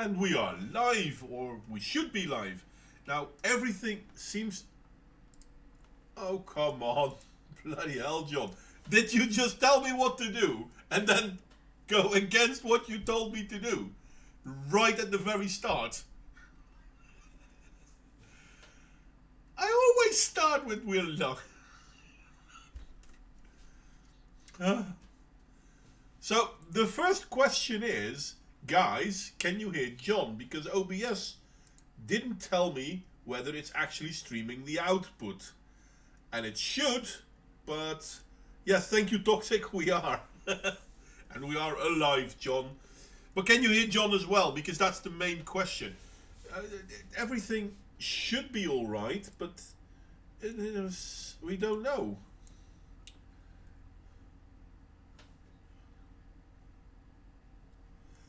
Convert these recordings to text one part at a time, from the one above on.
And we are live, or we should be live. Now, everything seems... Oh, come on. Bloody hell, John. Did you just tell me what to do and then go against what you told me to do? Right at the very start. I always start with we're live. So, the first question is... Guys, can you hear John? Because OBS didn't tell me whether it's actually streaming the output. And it should, but... Yes, thank you, Toxic, we are. And we are alive, John. But can you hear John as well? Because that's the main question. Everything should be alright, but we don't know.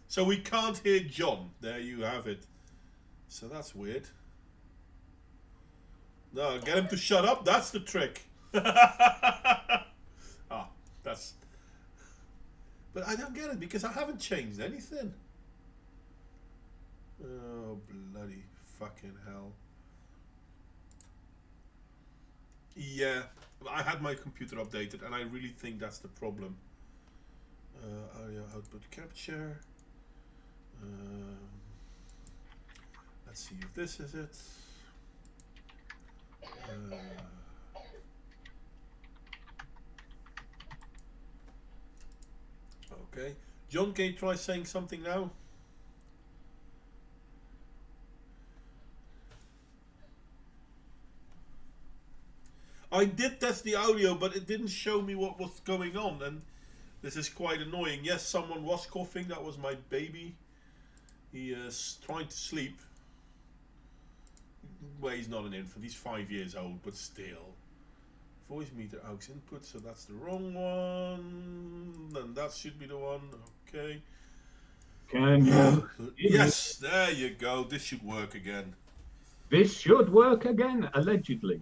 So we can't hear John. There you have it. So that's weird. No, get him to shut up. That's the trick. That's... But I don't get it because I haven't changed anything. Oh, bloody fucking hell. Yeah, I had my computer updated and I really think that's the problem. Audio output capture. Let's see if this is it. Okay. John, can you try saying something now? I did test the audio, but it didn't show me what was going on, and this is quite annoying. Yes, someone was coughing. That was my baby. He is trying to sleep. Well, he's not an infant. He's 5 years old, but still. Voice meter aux input, so that's the wrong one. Then that should be the one. Okay. Can you? Yes, there you go. This should work again. This should work again, allegedly.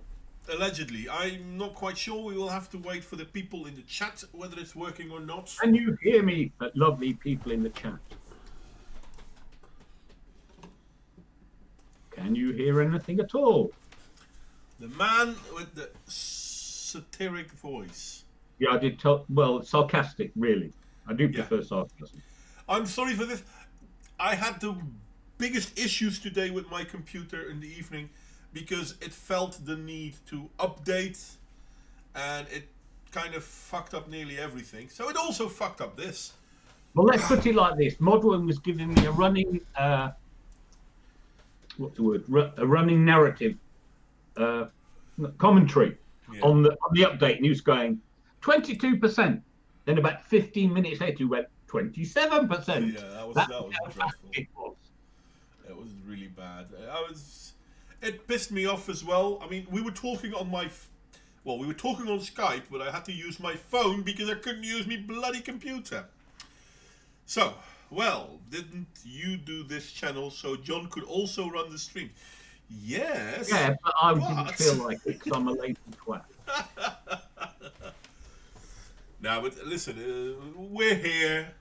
Allegedly. I'm not quite sure. We will have to wait for the people in the chat, whether it's working or not. Can you hear me, lovely people in the chat? Can you hear anything at all? The man with the satiric voice. Yeah, I did tell. Well, sarcastic, really. I do prefer sarcasm. I'm sorry for this. I had the biggest issues today with my computer in the evening because it felt the need to update and it kind of fucked up nearly everything. So it also fucked up this. Well, let's put it like this. Modwin was giving me a running... what's the word? A running narrative commentary on the update, and he was going 22%. Then about 15 minutes later, he went 27%. Yeah, that was dreadful. It was really bad. It pissed me off as well. I mean, we were talking on we were talking on Skype, but I had to use my phone because I couldn't use my bloody computer. So, well, didn't you do this channel so John could also run the stream? Yes. Yeah, but I didn't feel like it because I'm a lazy twat. Now, but listen, we're here.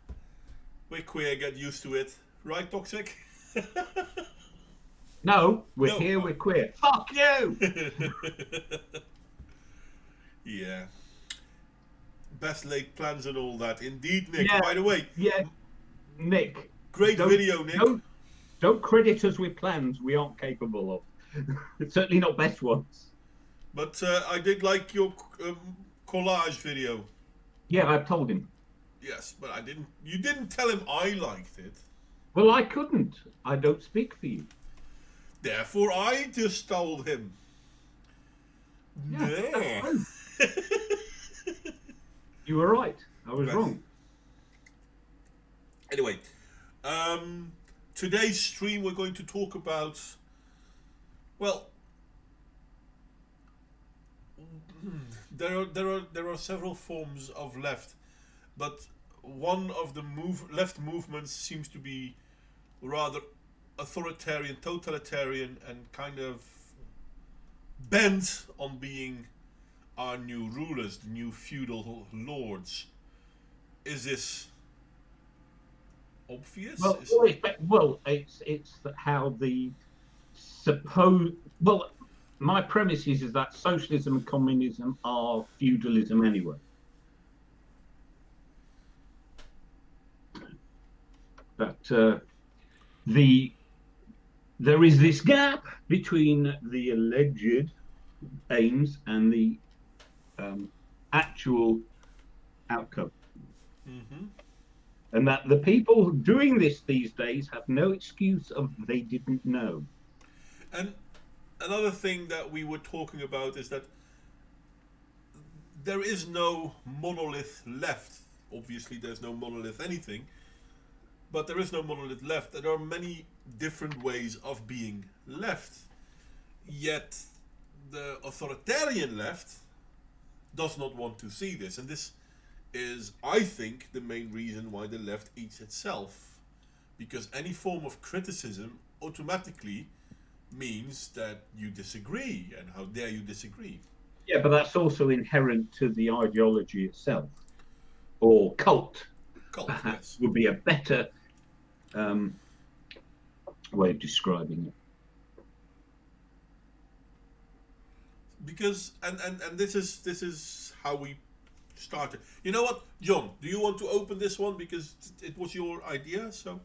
We're queer, get used to it. Right, Toxic? No, we're here, we're queer. Fuck you! Yeah. Best laid plans and all that. Indeed, Nick. Yeah, by the way. Yeah, Nick. Great video, Nick. Don't credit us with plans we aren't capable of. Certainly not best ones. But I did like your collage video. Yeah, I told him. Yes, but I didn't. You didn't tell him I liked it. Well, I couldn't. I don't speak for you. Therefore, I just told him. Yeah. You were right. I was wrong. Anyway, today's stream we're going to talk about. Well, there are several forms of left, but one of the left movements seems to be rather authoritarian, totalitarian, and kind of bent on being our new rulers, the new feudal lords. Is this obvious. Well, it's how the suppose. Well, my premise is that socialism and communism are feudalism anyway. That there is this gap between the alleged aims and the actual outcome. Hmm. And that the people doing this these days have no excuse of they didn't know. And another thing that we were talking about is that there is no monolith left. Obviously, there's no monolith anything, but there is no monolith left. There are many different ways of being left. Yet, the authoritarian left does not want to see this. And this is, I think, the main reason why the left eats itself. Because any form of criticism automatically means that you disagree, and how dare you disagree? Yeah, but that's also inherent to the ideology itself, or cult, Cult, perhaps, yes. would be a better way of describing it. Because and this is how we started. You know what, John? Do you want to open this one because it was your idea? So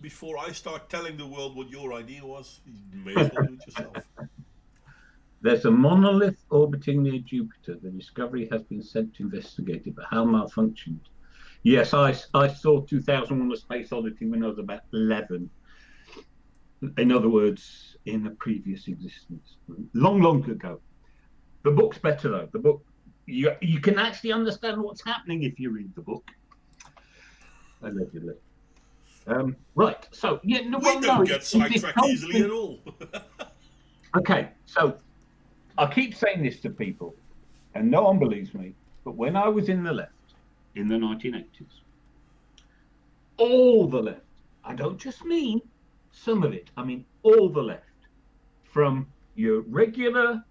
before I start telling the world what your idea was, you may as well do it yourself. There's a monolith orbiting near Jupiter. The discovery has been sent to investigate it, but how malfunctioned? Yes, I saw 2001: A Space Odyssey when I was about 11. In other words, in a previous existence, long, long ago. The book's better though. The book, you can actually understand what's happening if you read the book. Allegedly. Right. So yeah, no, We well, don't no, get sidetracked easily at all. Okay, so I keep saying this to people, and no one believes me, but when I was in the left in the 1980s, all the left, I don't just mean some of it, I mean all the left, from your regular,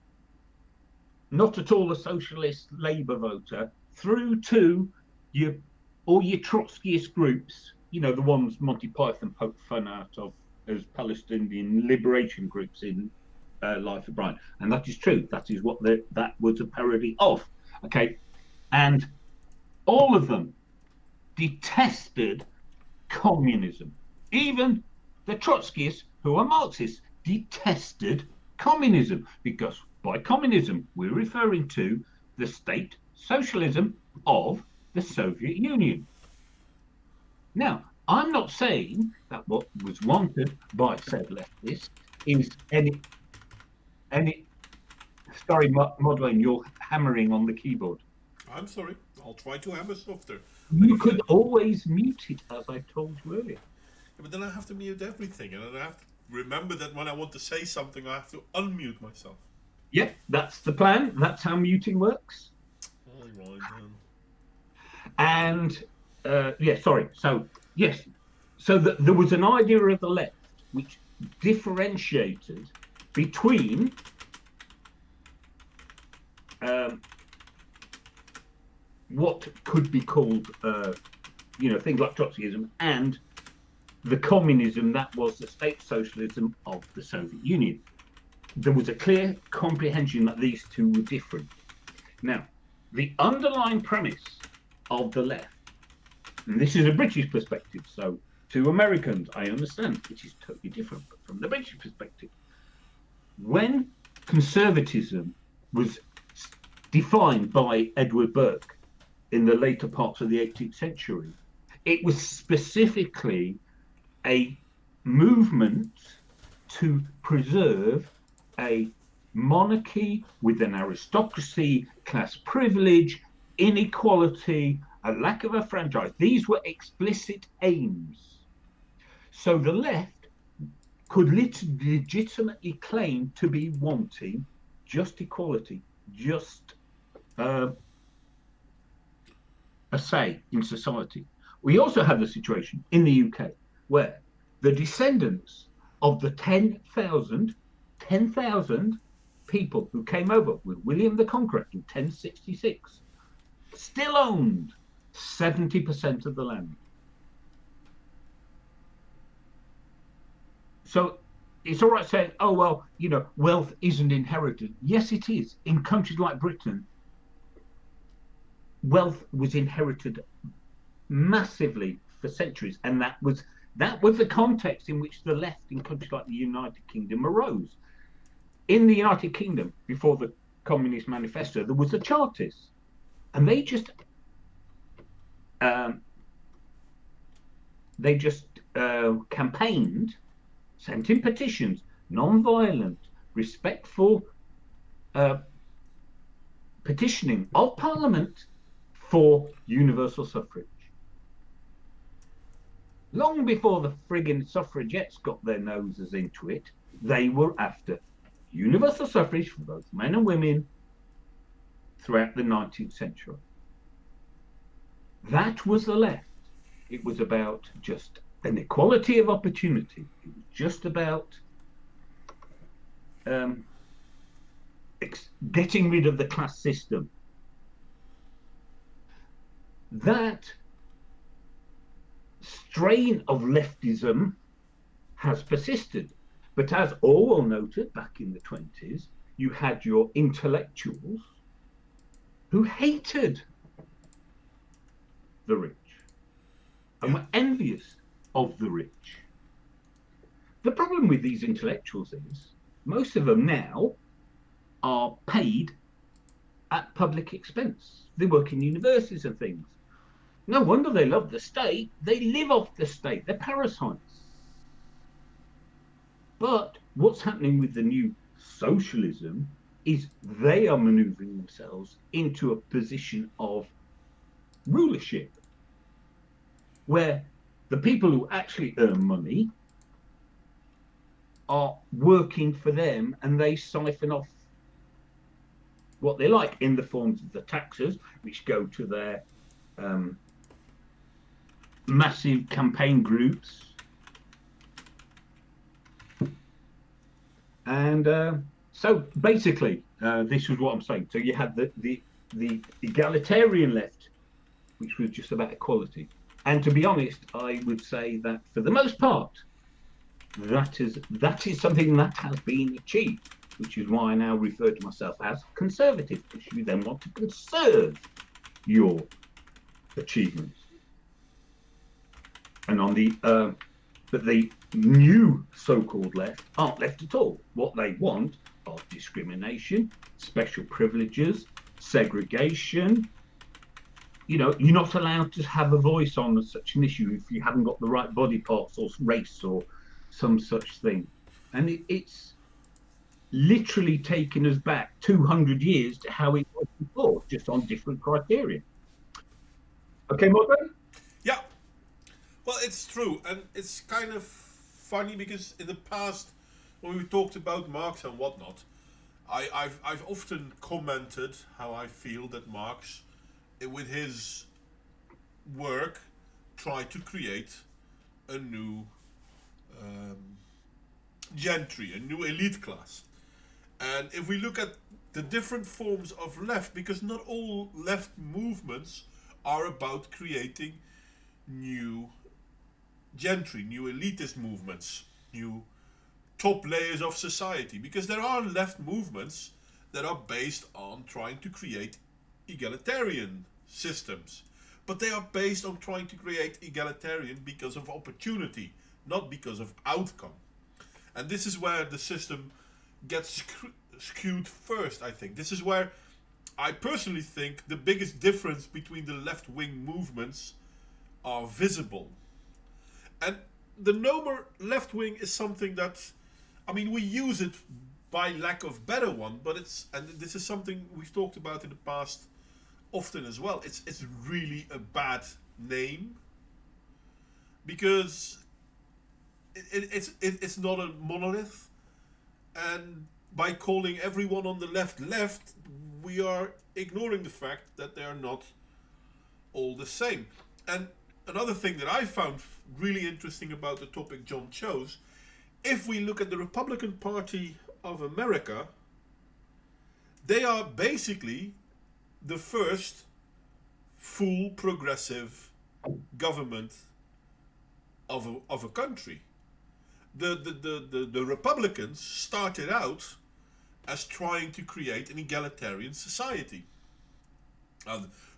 not at all a socialist Labour voter, through to your all your Trotskyist groups, you know, the ones Monty Python poked fun out of as Palestinian liberation groups in Life of Brian, and that is true. That is what that was a parody of. Okay, and all of them detested communism. Even the Trotskyists, who are Marxists, detested communism because by communism we're referring to the state socialism of the Soviet Union. Now, I'm not saying that what was wanted by said leftists is any. Sorry, Modlin, you're hammering on the keyboard. I'm sorry. I'll try to hammer softer. You could always mute it, as I told you earlier. Yeah, but then I have to mute everything, and then I have to remember that when I want to say something, I have to unmute myself. Yeah, that's the plan. That's how muting works. All right then. And yeah, sorry. So yes, so there was an idea of the left which differentiated between what could be called, things like Trotskyism and the communism that was the state socialism of the Soviet Union. There was a clear comprehension that these two were different. Now, the underlying premise of the left, and this is a British perspective, so to Americans, I understand, which is totally different, but from the British perspective, when conservatism was defined by Edward Burke in the later parts of the 18th century, it was specifically a movement to preserve a monarchy with an aristocracy, class privilege, inequality, a lack of a franchise. These were explicit aims. So the left could legitimately claim to be wanting just equality, just a say in society. We also have the situation in the UK where the descendants of the 10,000 people who came over with William the Conqueror in 1066 still owned 70% of the land. So it's all right saying, oh, well, wealth isn't inherited. Yes, it is. In countries like Britain, wealth was inherited massively for centuries, and that was the context in which the left in countries like the United Kingdom arose. In the United Kingdom, before the Communist Manifesto, there was the Chartists, and um, they just campaigned, sent in petitions, non-violent, respectful petitioning of Parliament for universal suffrage. Long before the friggin' suffragettes got their noses into it, they were after universal suffrage for both men and women throughout the 19th century. That was the left. It was about just an equality of opportunity. It was just about getting rid of the class system. That strain of leftism has persisted. But as Orwell noted back in the 20s, you had your intellectuals who hated the rich and were envious of the rich. The problem with these intellectuals is most of them now are paid at public expense. They work in universities and things. No wonder they love the state. They live off the state. They're parasites. But what's happening with the new socialism is they are maneuvering themselves into a position of rulership, where the people who actually earn money are working for them, and they siphon off what they like in the forms of the taxes, which go to their massive campaign groups. And so basically, this is what I'm saying. So you had the egalitarian left, which was just about equality. And to be honest, I would say that for the most part, that is something that has been achieved, which is why I now refer to myself as conservative, because you then want to conserve your achievements. And on but the new so-called left aren't left at all. What they want are discrimination, special privileges, segregation. You're not allowed to have a voice on such an issue if you haven't got the right body parts or race or some such thing. And it's literally taken us back 200 years to how it was before, just on different criteria. Okay, Morgan? Yeah. Well, it's true, and it's kind of funny because in the past, when we talked about Marx and whatnot, I've often commented how I feel that Marx, with his work, tried to create a new gentry, a new elite class. And if we look at the different forms of left, because not all left movements are about creating new gentry, new elitist movements, new top layers of society, because there are left movements that are based on trying to create egalitarian systems, but they are based on trying to create egalitarian because of opportunity, not because of outcome. And this is where the system gets skewed first, I think. This is where I personally think the biggest difference between the left-wing movements are visible. And the nomer left wing is something that, I mean, we use it by lack of better one, but and this is something we've talked about in the past often as well. It's really a bad name because it's not a monolith, and by calling everyone on the left, we are ignoring the fact that they are not all the same. And another thing that I found really interesting about the topic John chose, if we look at the Republican Party of America, they are basically the first full progressive government of a country. The Republicans started out as trying to create an egalitarian society.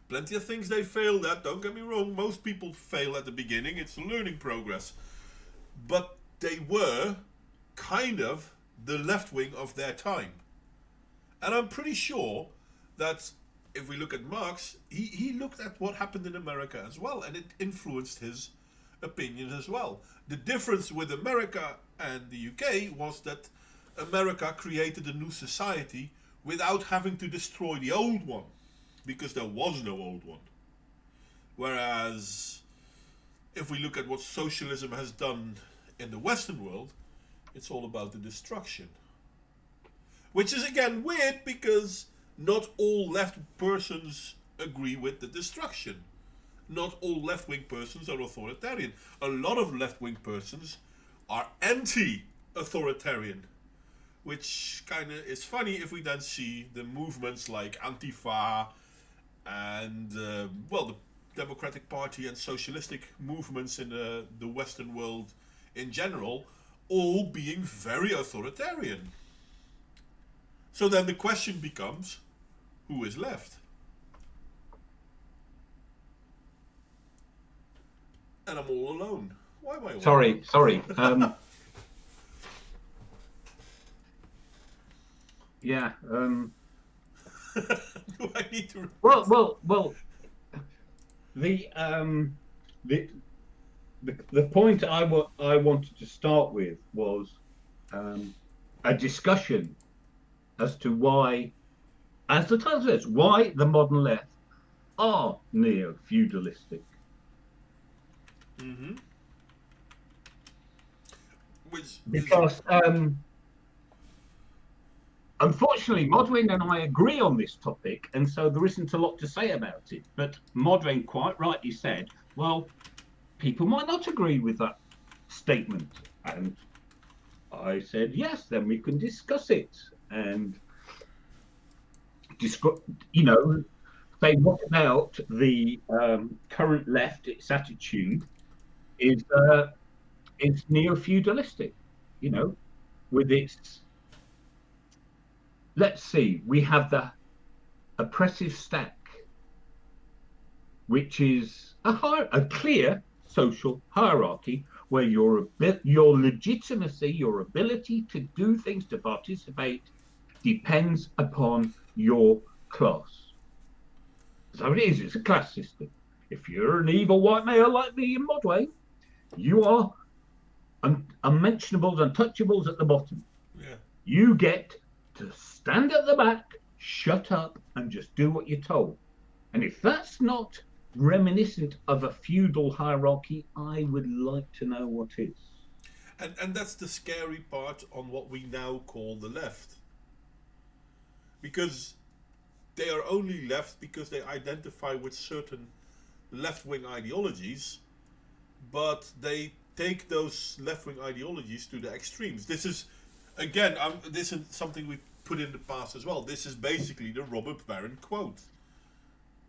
Plenty of things they failed at, don't get me wrong, most people fail at the beginning, it's a learning progress. But they were kind of the left wing of their time. And I'm pretty sure that if we look at Marx, he looked at what happened in America as well, and it influenced his opinions as well. The difference with America and the UK was that America created a new society without having to destroy the old one, because there was no old one. Whereas, if we look at what socialism has done in the Western world, it's all about the destruction. Which is again weird because not all left persons agree with the destruction. Not all left-wing persons are authoritarian. A lot of left-wing persons are anti-authoritarian. Which kind of is funny if we then see the movements like Antifa and, the Democratic Party and socialistic movements in the Western world in general all being very authoritarian. So then the question becomes, who is left? And I'm all alone. Why am I all Sorry. Yeah. Do I need to? Well. The point I wanted to start with was a discussion as to why, as the title says, why the modern left are neo-feudalistic. Mm-hmm. Because unfortunately, Modwin and I agree on this topic, and so there isn't a lot to say about it. But Modwin quite rightly said, well, people might not agree with that statement. And I said, yes, then we can discuss it and say what about the current left, its attitude is neo-feudalistic, with its, let's see, we have the oppressive stack, which is a clear social hierarchy where your legitimacy, your ability to do things, to participate, depends upon your class. So it is, it's a class system. If you're an evil white male like me in Modway, you are unmentionables, untouchables at the bottom. Yeah. You get to stand at the back, shut up, and just do what you're told. And if that's not reminiscent of a feudal hierarchy, I would like to know what is. And that's the scary part on what we now call the left. Because they are only left because they identify with certain left-wing ideologies, but they take those left-wing ideologies to the extremes. This is, again, this is something we put in the past as well. This is basically the robber baron quote.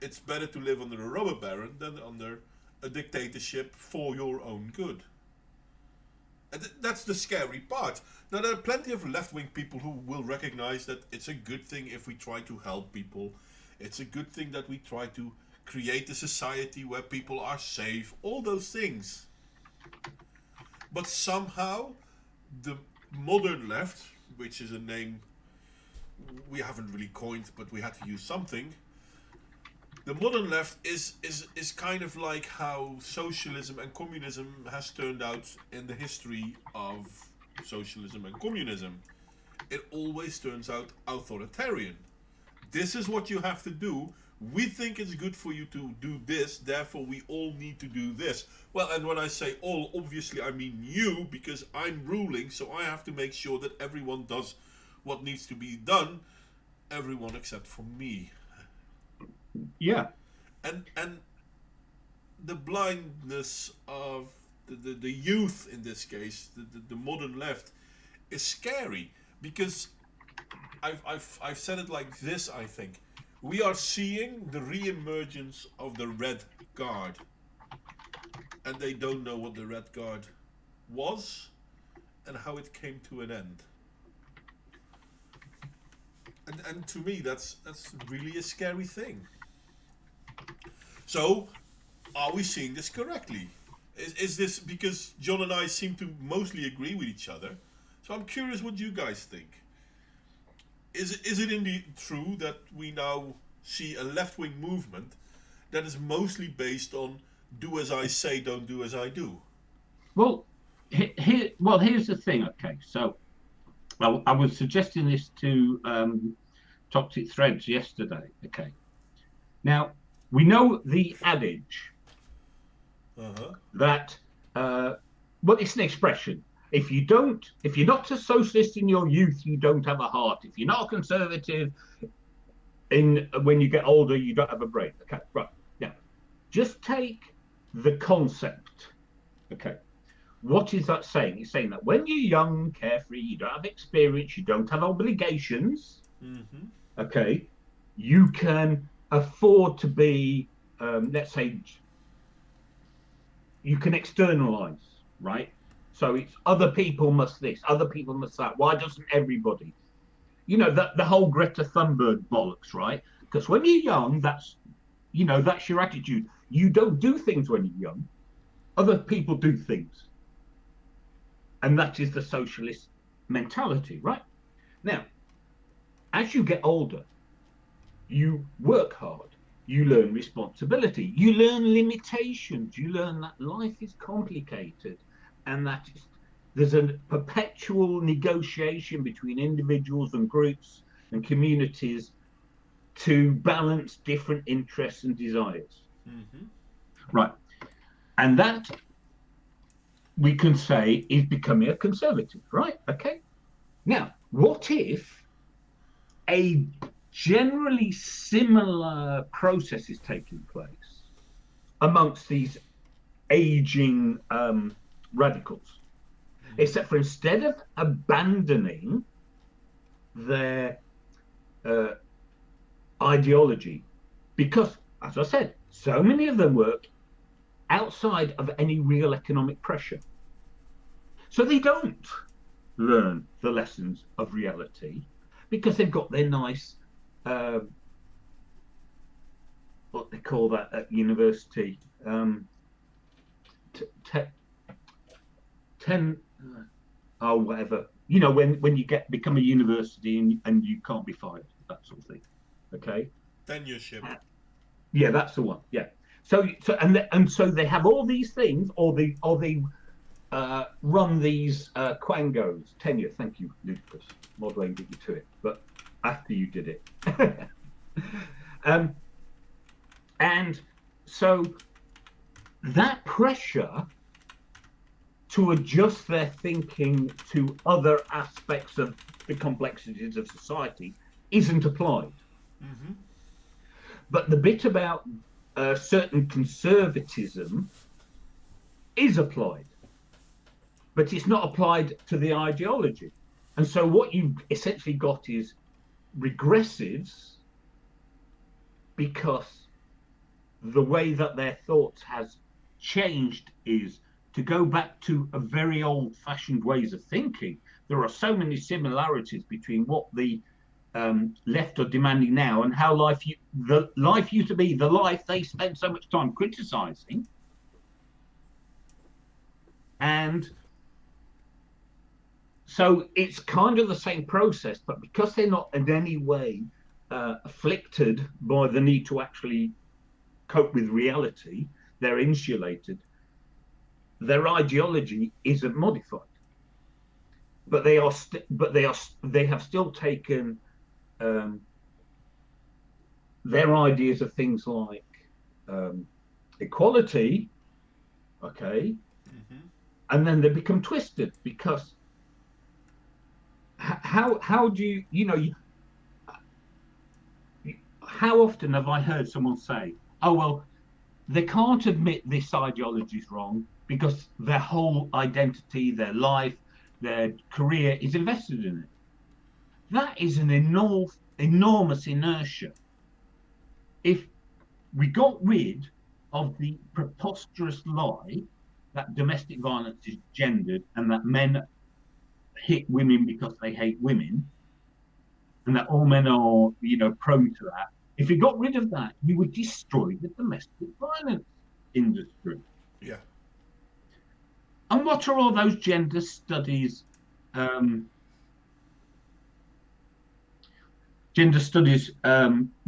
It's better to live under a robber baron than under a dictatorship for your own good. And that's the scary part. Now, there are plenty of left-wing people who will recognize that it's a good thing if we try to help people. It's a good thing that we try to create a society where people are safe. All those things. But somehow, the modern left, which is a name we haven't really coined, but we had to use something. The modern left is kind of like how socialism and communism has turned out in the history of socialism and communism. It always turns out authoritarian. This is what you have to do. We think it's good for you to do this, therefore we all need to do this. Well, and when I say all, obviously I mean you, because I'm ruling, so I have to make sure that everyone does what needs to be done. Everyone except for me. Yeah. And the blindness of the youth in this case, the modern left, is scary because I've said it like this. I think we are seeing the re-emergence of the Red Guard, and they don't know what the Red Guard was, and how it came to an end. And to me, that's really a scary thing. So, are we seeing this correctly? Is this because John and I seem to mostly agree with each other? So I'm curious what you guys think. Is it indeed true that we now see a left wing movement that is mostly based on do as I say, don't do as I do? Well, here's the thing. Okay, so I was suggesting this to Toxic Threads yesterday. Okay, now we know the adage that well, it's an expression. If you're not a socialist in your youth, you don't have a heart. If you're not a conservative when you get older, you don't have a brain. Okay, right. Now, just take the concept. Okay. What is that saying? It's saying that when you're young, carefree, you don't have experience, you don't have obligations, okay, you can afford to be, let's say, you can externalize, right? So it's other people must this, other people must that. Why doesn't everybody? You know, the whole Greta Thunberg bollocks, right? Because when you're young, that's your attitude. You don't do things when you're young. Other people do things. And that is the socialist mentality, right? Now, as you get older, you work hard, you learn responsibility, you learn limitations, you learn that life is complicated and that there's a perpetual negotiation between individuals and groups and communities to balance different interests and desires. Right. And that we can say is becoming a conservative, right? Okay. Now, what if a generally similar process is taking place amongst these aging radicals? Except for instead of abandoning their ideology, because, as I said, so many of them work outside of any real economic pressure. So they don't learn the lessons of reality because they've got their nice, what they call that at university, whatever. You know, when you become a university and you can't be fired, that sort of thing. Okay. Tenureship. Yeah, that's the one. Yeah. So so they have all these things, or they run these quangos. Tenure. Thank you, Ludicrous. Modelling beat you to it, but after you did it. And so that pressure to adjust their thinking to other aspects of the complexities of society isn't applied. But the bit about certain conservatism is applied, but it's not applied to the ideology. And so what you've essentially got is regressives, because the way that their thoughts has changed is to go back to a very old-fashioned ways of thinking. There are so many similarities between what the left are demanding now and how the life used to be, the life they spent so much time criticizing. And so it's kind of the same process, but because they're not in any way afflicted by the need to actually cope with reality, they're insulated. Their ideology isn't modified, but they have still taken their ideas of things like equality, okay, and then they become twisted because how do how often have I heard someone say, oh, well, they can't admit this ideology is wrong because their whole identity, their life, their career is invested in it. That is an enormous inertia. If we got rid of the preposterous lie that domestic violence is gendered and that men hit women because they hate women, and that all men are, prone to that. If you got rid of that, you would destroy the domestic violence industry. Yeah. And what are all those gender studies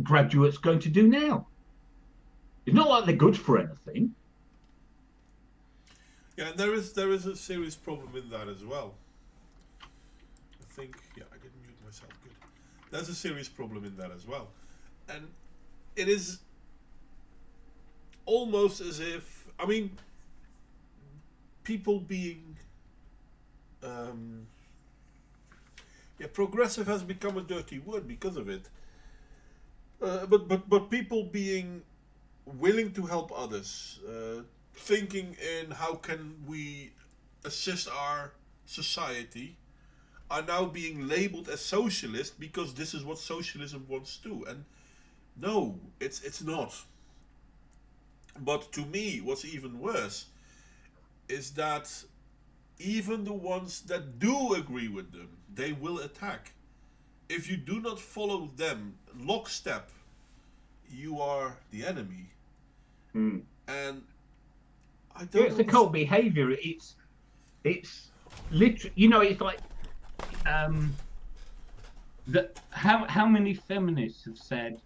graduates going to do now? It's not like they're good for anything. Yeah, and there is a serious problem in that as well. I think, yeah, I didn't mute myself. Good. There's a serious problem in that as well, and it is almost as if, I mean, people being progressive has become a dirty word because of it. But people being willing to help others, thinking in how can we assist our society, are now being labeled as socialist because this is what socialism wants to. And no, it's not. But to me, what's even worse is that even the ones that do agree with them, they will attack. If you do not follow them lockstep, you are the enemy. Mm. And I don't. It's the cult behavior. It's literally, it's like that. How many feminists have said,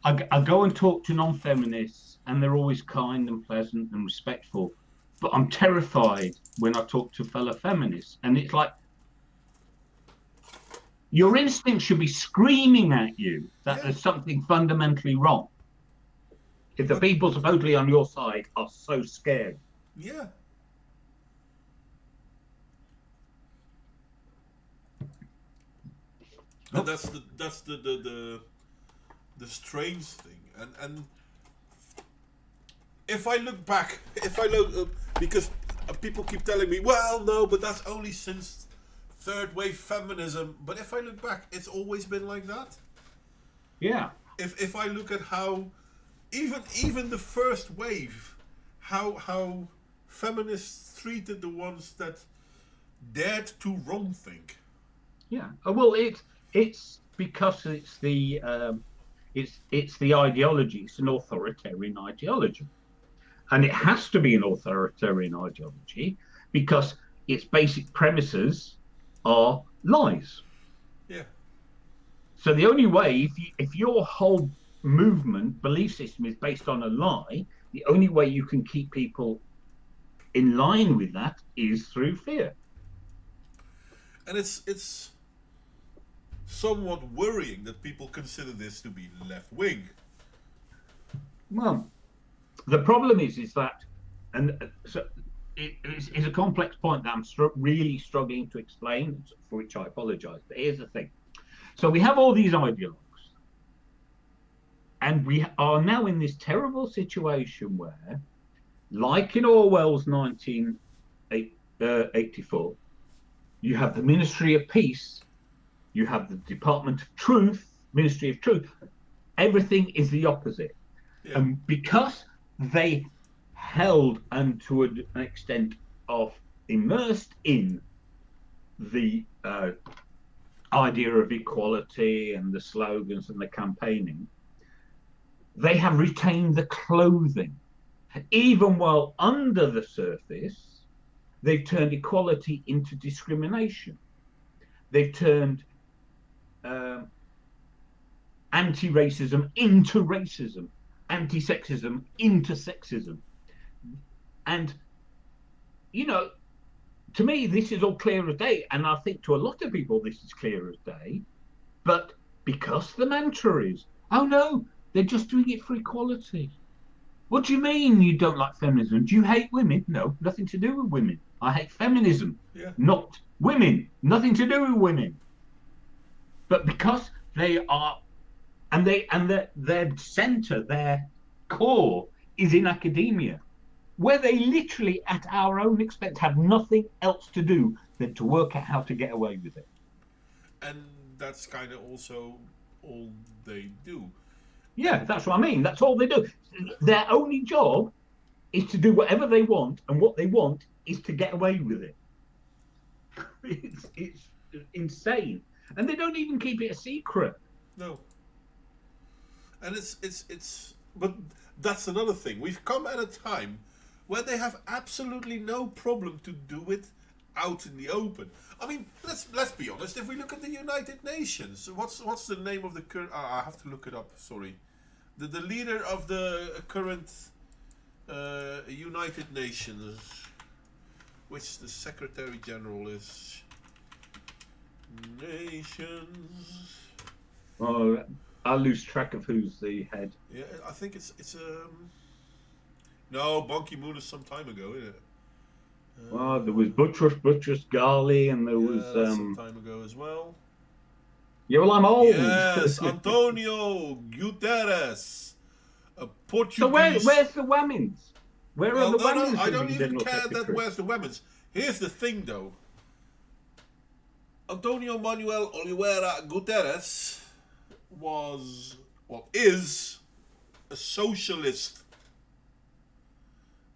I go and talk to non-feminists, and they're always kind and pleasant and respectful, but I'm terrified when I talk to fellow feminists, and it's like your instinct should be screaming at you that there's something fundamentally wrong. If the people supposedly on your side are so scared. Yeah. And that's the strange thing. And if I look back, because people keep telling me, well, no, but that's only since third wave feminism. But if I look back, it's always been like that. Yeah. If I look at how even the first wave, how feminists treated the ones that dared to wrong think. Yeah. Well, it's because it's the ideology. It's an authoritarian ideology, and it has to be an authoritarian ideology because its basic premises are lies. Yeah. So the only way, if your whole movement belief system is based on a lie, the only way you can keep people in line with that is through fear. And it's somewhat worrying that people consider this to be left wing. Well, the problem is that, and so it's a complex point that I'm really struggling to explain, for which I apologize. But here's the thing: so we have all these ideologues. And we are now in this terrible situation where, like in Orwell's 1984, you have the Ministry of Peace, you have the Department of Truth, Ministry of Truth. Everything is the opposite. Yeah. And because they held and to an extent of immersed in the idea of equality and the slogans and the campaigning, they have retained the clothing. Even while under the surface, they've turned equality into discrimination. They've turned anti-racism into racism, anti-sexism into sexism. And, to me, this is all clear as day. And I think to a lot of people, this is clear as day. But because the mantra is, oh, no, they're just doing it for equality. What do you mean you don't like feminism? Do you hate women? No, nothing to do with women. I hate feminism, not women. Nothing to do with women. But because they are, and their center, their core is in academia, where they literally, at our own expense, have nothing else to do than to work out how to get away with it. And that's kind of also all they do. Yeah, that's what I mean. That's all they do. Their only job is to do whatever they want, and what they want is to get away with it. It's insane, and they don't even keep it a secret. No. And it's but that's another thing. We've come at a time where they have absolutely no problem to do it out in the open. I mean, let's be honest. If we look at the United Nations, what's the name of the current? I have to look it up. Sorry, the leader of the current United Nations, which the Secretary General is. Nations. Oh, I lose track of who's the head. Yeah, I think it's no, Ban Ki-moon is some time ago, isn't it? Well, there was Buttress Ghali, and there was that's some time ago as well. Yeah, well, I'm old. Yes, Antonio Guterres, a Portuguese. So where's the women's? Where are the women's? No, I don't even care that where's the women's. Here's the thing, though. Antonio Manuel Oliveira Guterres is a socialist.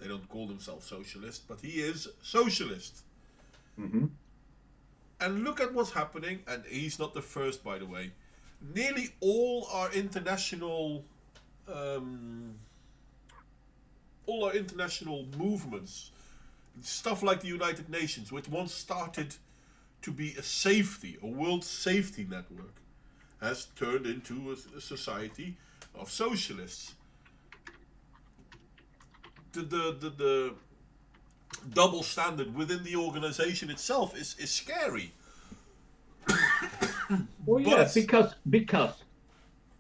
They don't call themselves socialist, but he is socialist. Mm-hmm. And look at what's happening, and he's not the first, by the way. Nearly all our international movements, stuff like the United Nations, which once started to be a world safety network, has turned into a society of socialists. The double standard within the organization itself is scary. Well, yeah, because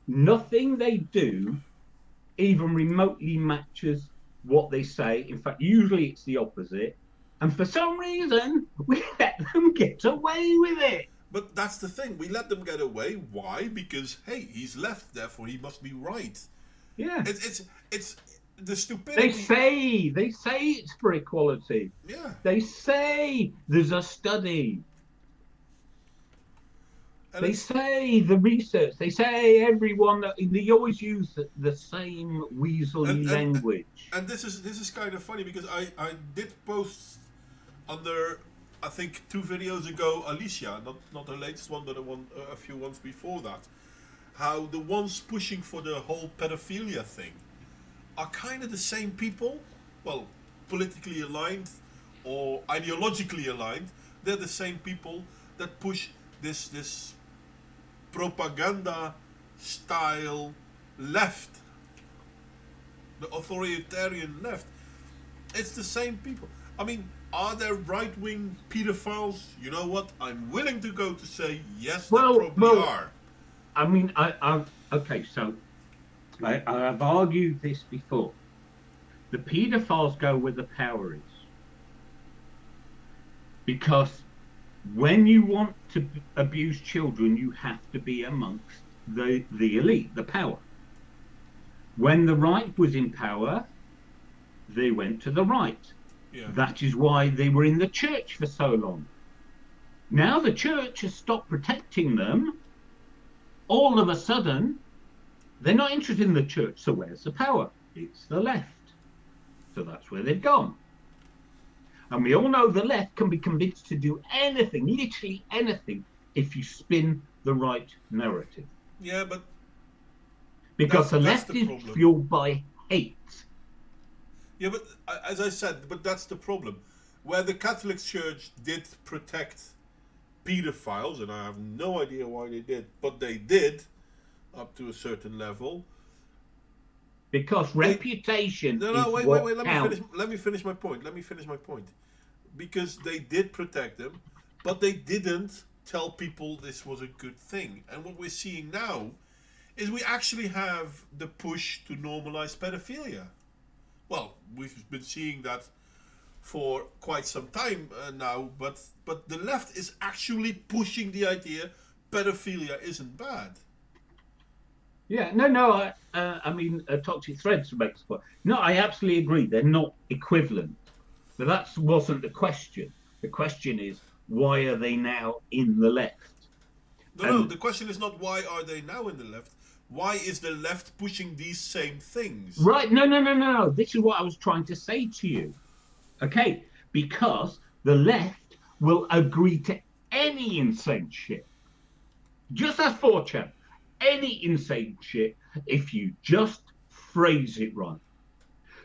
nothing they do even remotely matches what they say. In fact, usually it's the opposite. And for some reason, we let them get away with it. But that's the thing. We let them get away. Why? Because, hey, he's left, therefore he must be right. Yeah. It's the stupidity. They say it's for equality. Yeah. They say there's a study. And they say the research. They say everyone. They always use the same weaselly language. And this is kind of funny because I did post under, I think 2 videos ago, Alicia, not the latest one, but a few ones before that, how the ones pushing for the whole pedophilia thing are kind of the same people, well, politically aligned or ideologically aligned. They're the same people that push this propaganda style left, the authoritarian left. It's the same people. I mean, are there right-wing pedophiles? You know what? I'm willing to go to say yes, there probably are. I mean, okay, so I've argued this before. The pedophiles go where the power is. Because when you want to abuse children, you have to be amongst the elite, the power. When the right was in power, they went to the right. Yeah. That is why they were in the church for so long. Now the church has stopped protecting them. All of a sudden, they're not interested in the church. So where's the power? It's the left. So that's where they've gone. And we all know the left can be convinced to do anything, literally anything, if you spin the right narrative. Yeah, but because the left is fueled by hate. Yeah, but as I said, but that's the problem. Where the Catholic Church did protect pedophiles, and I have no idea why they did, but they did, up to a certain level. Because reputation. Wait. Let me finish my point. Because they did protect them, but they didn't tell people this was a good thing. And what we're seeing now is we actually have the push to normalize pedophilia. Well, we've been seeing that for quite some time now, but the left is actually pushing the idea pedophilia isn't bad. Yeah, no. I mean, Toxic Threads makes the point. No, I absolutely agree. They're not equivalent. But that wasn't the question. The question is, why are they now in the left? No, the question is not why are they now in the left. Why is the left pushing these same things? Right, no. This is what I was trying to say to you. Okay, because the left will agree to any insane shit. Just as 4chan, any insane shit if you just phrase it right.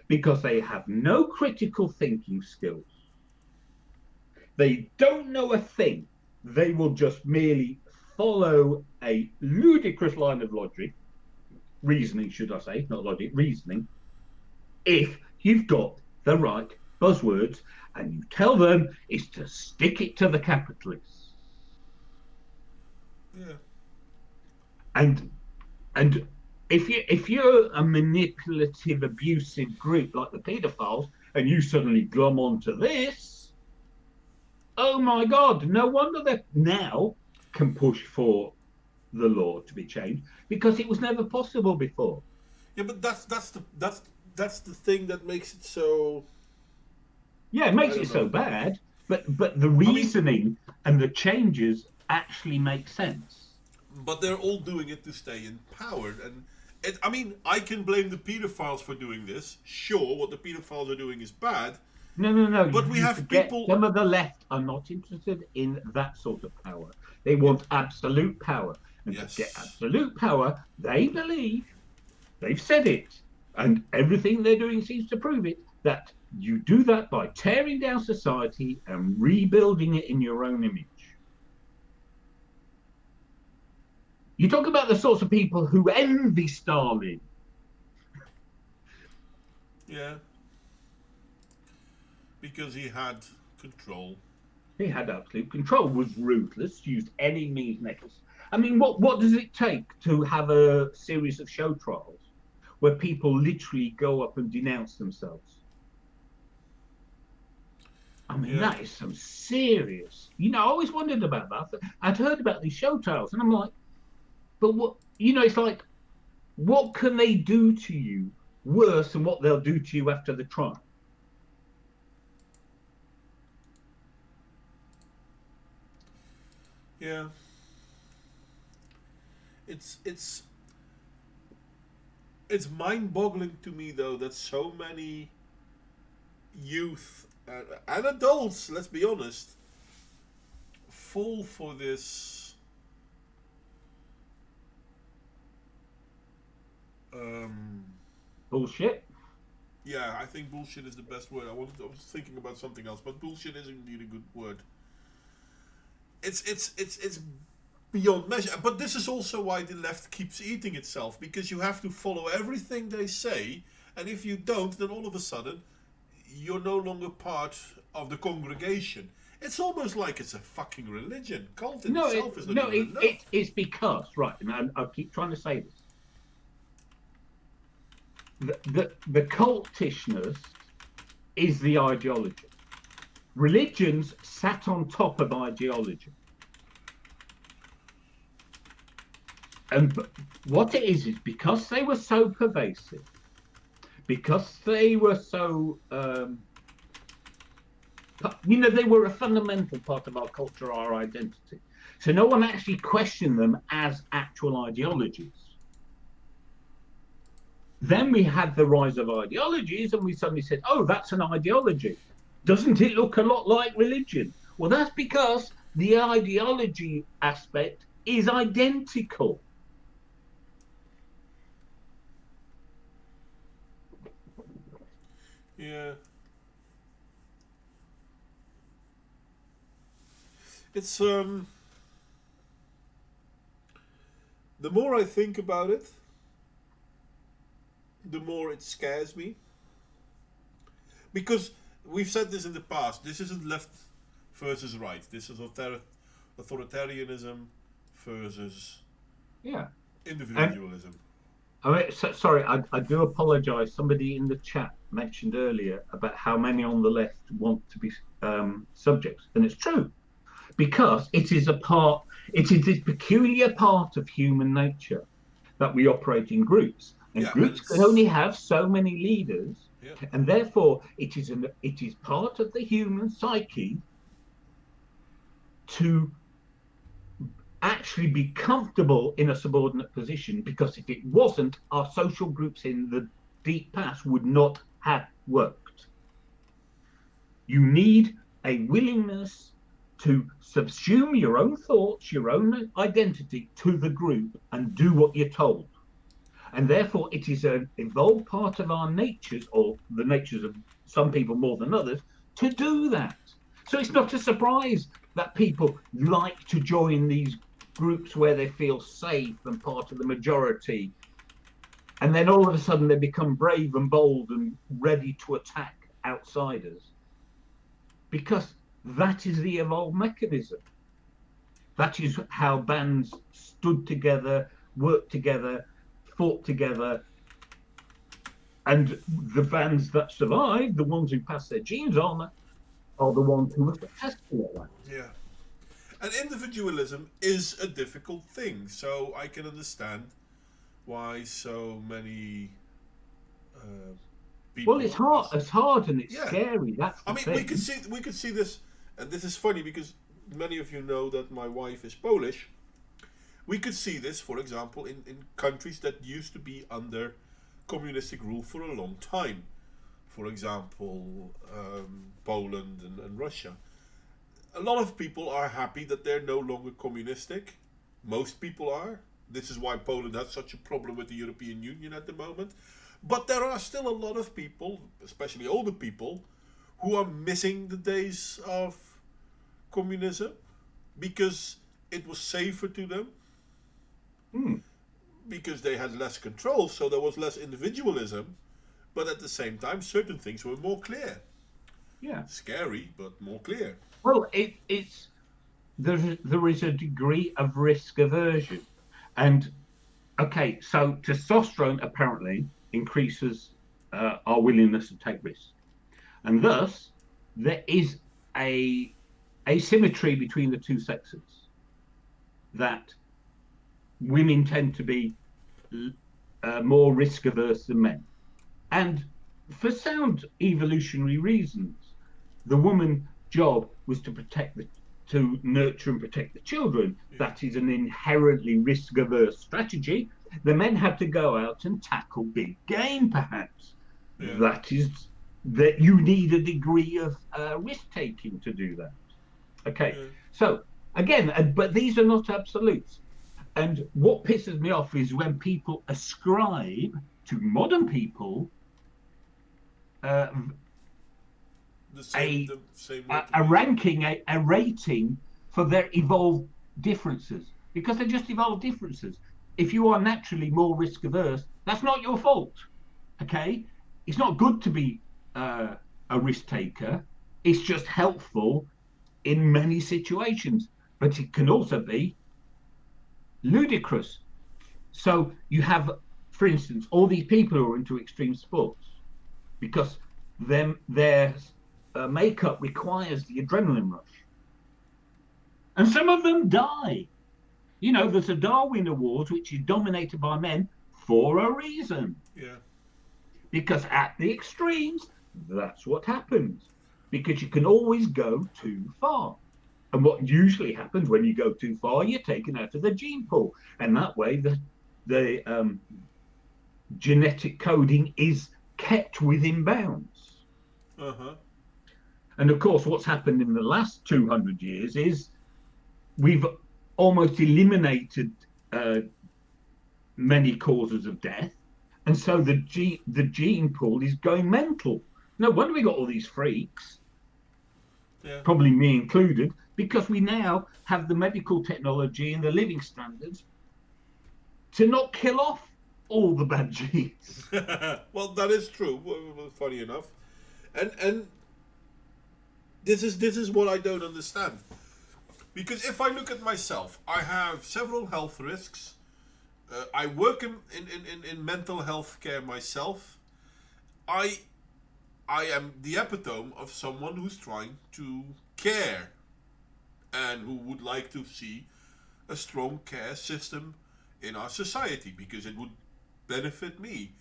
Because they have no critical thinking skills. They don't know a thing. They will just merely follow a ludicrous line of logic, reasoning, should I say, not logic, reasoning, if you've got the right buzzwords and you tell them is to stick it to the capitalists. Yeah. And if you're a manipulative, abusive group like the paedophiles, and you suddenly glom onto this, oh my God, no wonder they now can push for the law to be changed, because it was never possible before. Yeah, but that's the thing that makes it so. Yeah, it makes it so bad, but the reasoning and the changes actually make sense. But they're all doing it to stay in power, and I can blame the pedophiles for doing this. Sure, what the pedophiles are doing is bad. No. But we have people. Some of the left are not interested in that sort of power. They want absolute power. And to get absolute power, they believe, they've said it, and everything they're doing seems to prove it, that you do that by tearing down society and rebuilding it in your own image. You talk about the sorts of people who envy Stalin. Yeah. Because he had control. He had absolute control, was ruthless, used any means necessary. I mean, what does it take to have a series of show trials where people literally go up and denounce themselves? I mean, that is some serious. I always wondered about that. I'd heard about these show trials, and I'm like, but what? It's like, what can they do to you worse than what they'll do to you after the trial? Yeah. It's mind-boggling to me, though, that so many youth and adults, let's be honest, fall for this bullshit. Yeah, I think bullshit is the best word. I was thinking about something else, but bullshit is indeed a good word. It's beyond measure. But this is also why the left keeps eating itself, because you have to follow everything they say, and if you don't, then all of a sudden you're no longer part of the congregation. It's almost like it's a fucking religion. Cult in itself is not even enough. It's because, right, and I keep trying to say this. The cultishness is the ideology. Religions sat on top of ideology. And what it is because they were so pervasive, because they were so, they were a fundamental part of our culture, our identity. So no one actually questioned them as actual ideologies. Then we had the rise of ideologies, and we suddenly said, oh, that's an ideology. Doesn't it look a lot like religion? Well, that's because the ideology aspect is identical. Yeah. It's, the more I think about it, the more it scares me. Because we've said this in the past, this isn't left versus right. This is authoritarianism versus individualism. Sorry, I do apologise. Somebody in the chat mentioned earlier about how many on the left want to be subjects, and it's true, because it is this peculiar part of human nature that we operate in groups, and groups can only have so many leaders, and therefore it is part of the human psyche to actually be comfortable in a subordinate position, because if it wasn't, our social groups in the deep past would not have worked. You need a willingness to subsume your own thoughts, your own identity to the group and do what you're told. And therefore, it is an evolved part of our natures, or the natures of some people more than others, to do that. So it's not a surprise that people like to join these groups where they feel safe and part of the majority. And then all of a sudden they become brave and bold and ready to attack outsiders. Because that is the evolved mechanism. That is how bands stood together, worked together, fought together. And the bands that survived, the ones who passed their genes on, are the ones who were successful at that. Yeah. And individualism is a difficult thing, so I can understand why so many people. Well, it's hard. It's hard and it's Yeah. scary. That's the I mean, thing. we could see this, and this is funny because many of you know that my wife is Polish. We could see this, for example, in countries that used to be under communistic rule for a long time. For example, Poland and Russia. A lot of people are happy that they're no longer communistic. Most people are. This is why Poland has such a problem with the European Union at the moment. But there are still a lot of people, especially older people, who are missing the days of communism because it was safer to them. Because they had less control, so there was less individualism. But at the same time, certain things were more clear. Yeah. Scary, but more clear. Well, it's there is a degree of risk aversion, and okay, so testosterone apparently increases our willingness to take risks, and thus there is a asymmetry between the two sexes. That women tend to be more risk averse than men, and for sound evolutionary reasons, the woman's job was to nurture and protect the children. Yeah. That is an inherently risk averse strategy. The men had to go out and tackle big game, perhaps. Yeah. That you need a degree of risk taking to do that. Okay, yeah. So again, but these are not absolutes. And what pisses me off is when people ascribe to modern people a ranking, a rating for their evolved differences, because they're just evolved differences. If you are naturally more risk averse, that's not your fault. Okay, it's not good to be a risk taker. It's just helpful in many situations, but it can also be ludicrous. So you have, for instance, all these people who are into extreme sports because their makeup requires the adrenaline rush, and some of them die. You know, there's a Darwin Award which is dominated by men for a reason. Yeah. Because at the extremes, that's what happens. Because you can always go too far. And what usually happens when you go too far, you're taken out of the gene pool. And that way, the genetic coding is kept within bounds. Uh-huh. And of course, what's happened in the last 200 years is we've almost eliminated many causes of death. And so the gene pool is going mental. No wonder we got all these freaks, probably me included, because we now have the medical technology and the living standards to not kill off all the bad genes. Well, that is true. Funny enough, and this is what I don't understand. Because if I look at myself, I have several health risks. I work in mental health care myself. I am the epitome of someone who's trying to care and who would like to see a strong care system in our society because it would benefit me.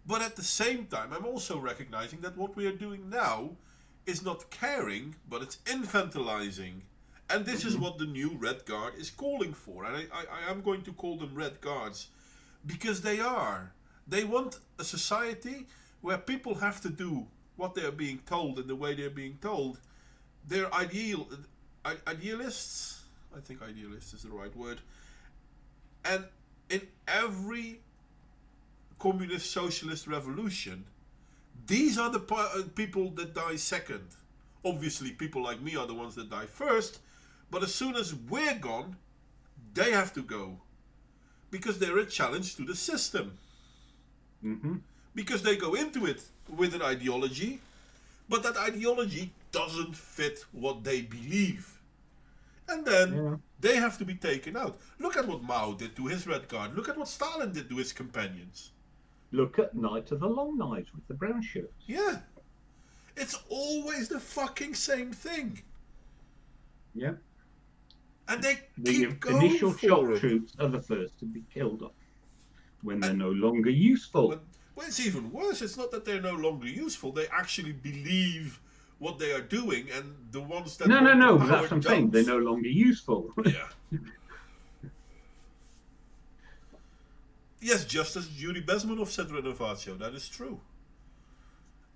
But at the same time, I'm also recognizing that what we are doing now is not caring, but it's infantilizing. And this is what the new Red Guard is calling for. And I am going to call them Red Guards because they are. They want a society where people have to do what they are being told and the way they are being told. Their ideal, idealists. I think idealist is the right word. And in every communist socialist revolution, these are the people that die second. Obviously, people like me are the ones that die first, but as soon as we're gone, they have to go. Because they're a challenge to the system. Mm-hmm. Because they go into it with an ideology, but that ideology doesn't fit what they believe. And then they have to be taken out. Look at what Mao did to his Red Guard. Look at what Stalin did to his companions. Look at Night of the Long Knives with the brown shirts. Yeah. It's always the fucking same thing. Yeah. And they the keep going initial for shock it. troops are the first to be killed off when they're no longer useful. Well, it's even worse. It's not that they're no longer useful. They actually believe what they are doing, and the ones that No, that's what I'm saying. They're don't. no longer useful. Yeah. Yes, just as Yuri Bezmenov said, Renovatio, that is true.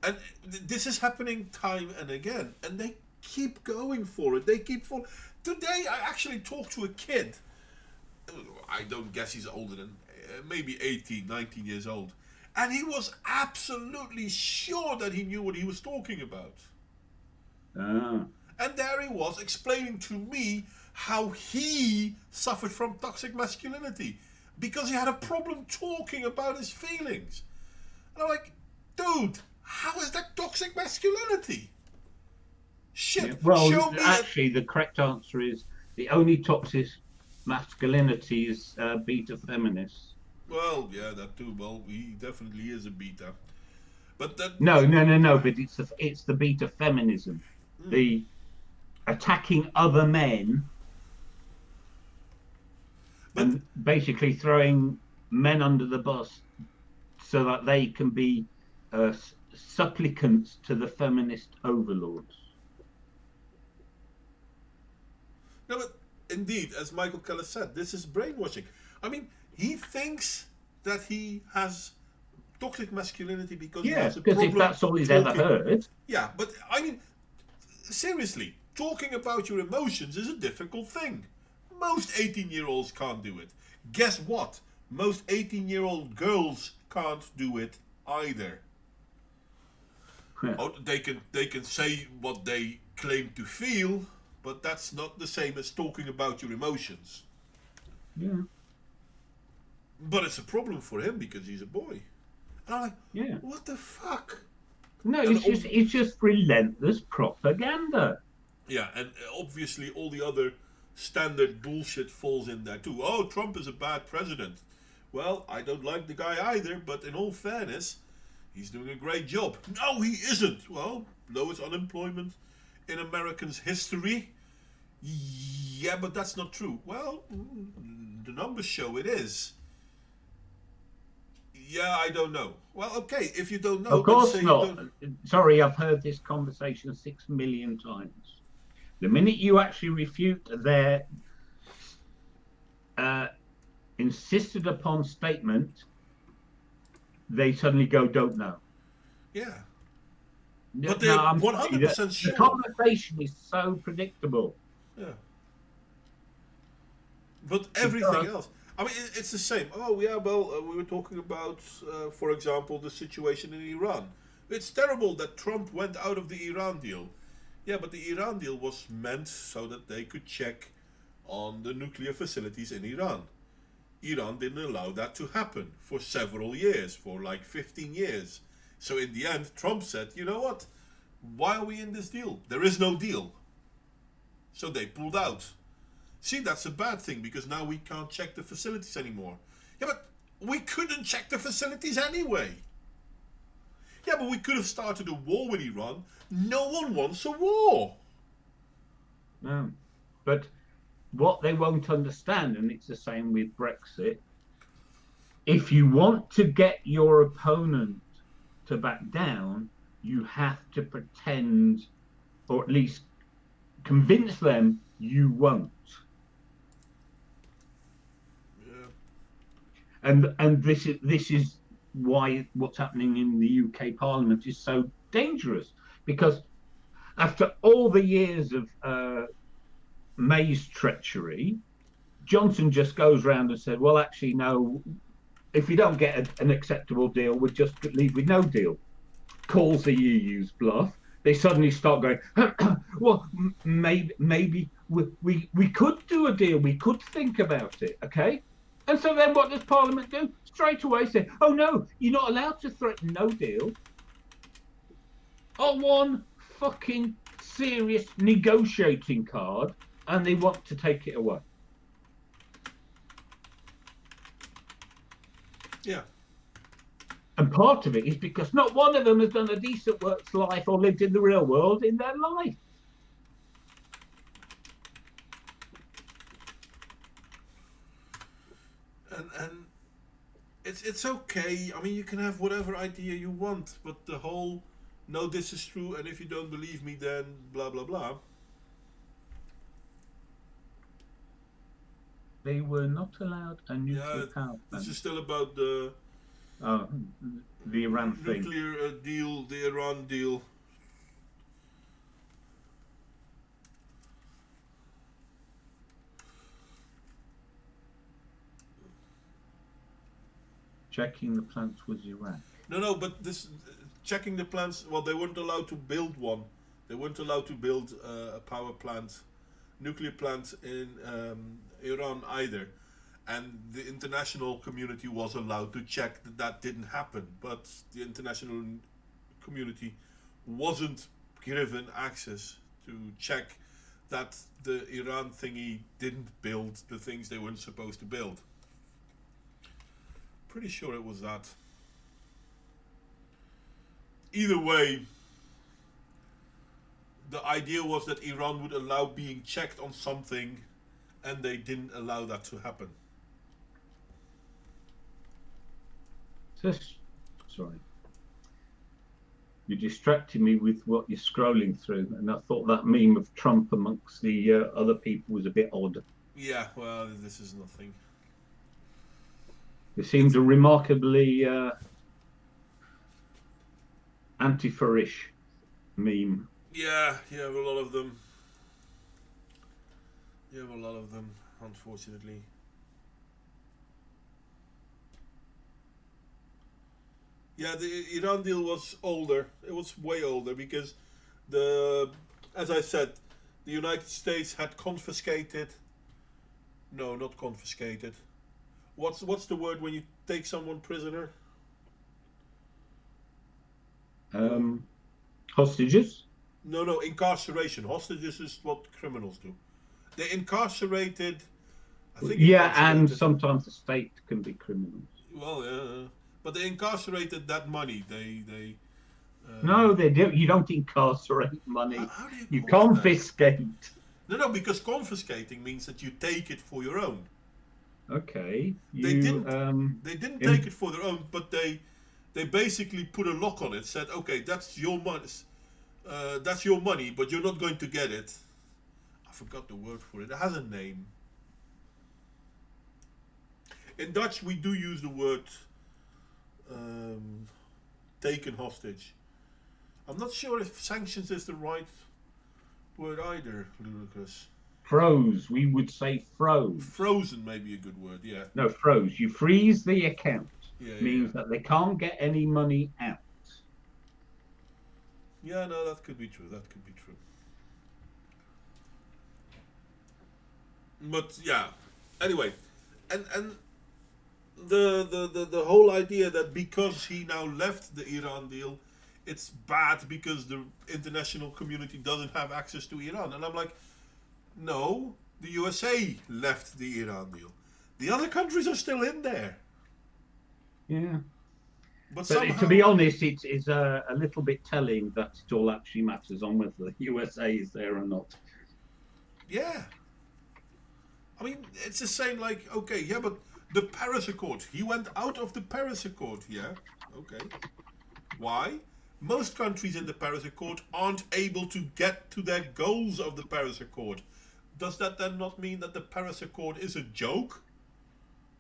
And this is happening time and again, and they keep going for it. They keep for. Today, I actually talked to a kid. I don't guess he's older than maybe 18, 19 years old. And he was absolutely sure that he knew what he was talking about. And there he was explaining to me how he suffered from toxic masculinity because he had a problem talking about his feelings. And I'm like, dude, how is that toxic masculinity? Shit. Yeah. Well, show me actually, the correct answer is the only toxic masculinity is beta feminists. Well, yeah, that too. Well, he definitely is a beta. But that No. But it's the beta feminism, the attacking other men, and basically throwing men under the bus so that they can be supplicants to the feminist overlords. No, but indeed, as Michael Keller said, this is brainwashing. I mean, he thinks that he has toxic masculinity because he has a problem. Because if that's all he's ever heard. Yeah, but I mean, seriously, talking about your emotions is a difficult thing. Most 18-year-olds can't do it. Guess what? Most 18-year-old girls can't do it either. Yeah. Oh, they can say what they claim to feel, but that's not the same as talking about your emotions. Yeah. But it's a problem for him because he's a boy. And I'm like, what the fuck? No, it's just relentless propaganda. Yeah, and obviously all the other standard bullshit falls in there too. Oh, Trump is a bad president. Well, I don't like the guy either, but in all fairness, he's doing a great job. No, he isn't. Well, lowest unemployment in Americans' history. Yeah, but that's not true. Well, the numbers show it is. Yeah, I don't know. Well, okay, if you don't know... Of course not. Sorry, I've heard this conversation 6 million times. The minute you actually refute their insisted upon statement, they suddenly go, don't know. Yeah. But they're 100% sure. The conversation is so predictable. Yeah. But everything else... I mean, it's the same. Oh, yeah, well, we were talking about, for example, the situation in Iran. It's terrible that Trump went out of the Iran deal. Yeah, but the Iran deal was meant so that they could check on the nuclear facilities in Iran. Iran didn't allow that to happen for several years, for like 15 years. So in the end, Trump said, you know what? Why are we in this deal? There is no deal. So they pulled out. See, that's a bad thing because now we can't check the facilities anymore. Yeah, but we couldn't check the facilities anyway. Yeah, but we could have started a war with Iran. No one wants a war. No. But what they won't understand, and it's the same with Brexit, if you want to get your opponent to back down, you have to pretend, or at least convince them you won't. And this is why what's happening in the UK Parliament is so dangerous, because after all the years of May's treachery, Johnson just goes round and said, well, actually, no, if you don't get an acceptable deal, we'll just leave with no deal. Calls the EU's bluff. They suddenly start going, well, maybe we could do a deal. We could think about it, okay? And so then what does Parliament do? Straight away say, oh, no, you're not allowed to threaten no deal. On one fucking serious negotiating card, and they want to take it away. Yeah. And part of it is because not one of them has done a decent work's life or lived in the real world in their life. And it's okay. I mean, you can have whatever idea you want, but the whole no, this is true, and if you don't believe me, then blah blah blah. They were not allowed a nuclear power plant. This is still about the Iran thing. Nuclear deal, the Iran deal. Checking the plants was Iraq. No, but this checking the plants. Well, they weren't allowed to build one. They weren't allowed to build a power plant, nuclear plant in Iran either. And the international community was allowed to check that that didn't happen. But the international community wasn't given access to check that the Iran thingy didn't build the things they weren't supposed to build. Pretty sure it was that. Either way, the idea was that Iran would allow being checked on something, and they didn't allow that to happen. Sorry. You distracted me with what you're scrolling through, and I thought that meme of Trump amongst the other people was a bit odd. Yeah, well, this is nothing. It seemed a remarkably anti-farish meme. Yeah, you have a lot of them. Unfortunately. Yeah, the Iran deal was older. It was way older because as I said, the United States had confiscated. No, not confiscated. What's the word when you take someone prisoner? Hostages? No, incarceration. Hostages is what criminals do. They incarcerated. And sometimes the state can be criminals. Well, yeah, but they incarcerated that money. They. No, they don't. You don't incarcerate money. How do you confiscate. No, because confiscating means that you take it for your own. Okay. They didn't take it for their own, but they basically put a lock on it. Said, okay, that's your money. That's your money, but you're not going to get it. I forgot the word for it. It has a name. In Dutch, we do use the word taken hostage. I'm not sure if sanctions is the right word either, Ludicrous. Froze. We would say froze. Frozen may be a good word, yeah. No, froze. You freeze the account. Means that they can't get any money out. Yeah, no, that could be true. But yeah, anyway, and the whole idea that because he now left the Iran deal, it's bad because the international community doesn't have access to Iran. And I'm like, no, the USA left the Iran deal. The other countries are still in there. Yeah. But to be honest, it's a little bit telling that it all actually matters on whether the USA is there or not. Yeah. I mean, it's the same like, okay, yeah, but the Paris Accord, he went out of the Paris Accord, yeah, okay. Why? Most countries in the Paris Accord aren't able to get to their goals of the Paris Accord. Does that then not mean that the Paris Accord is a joke?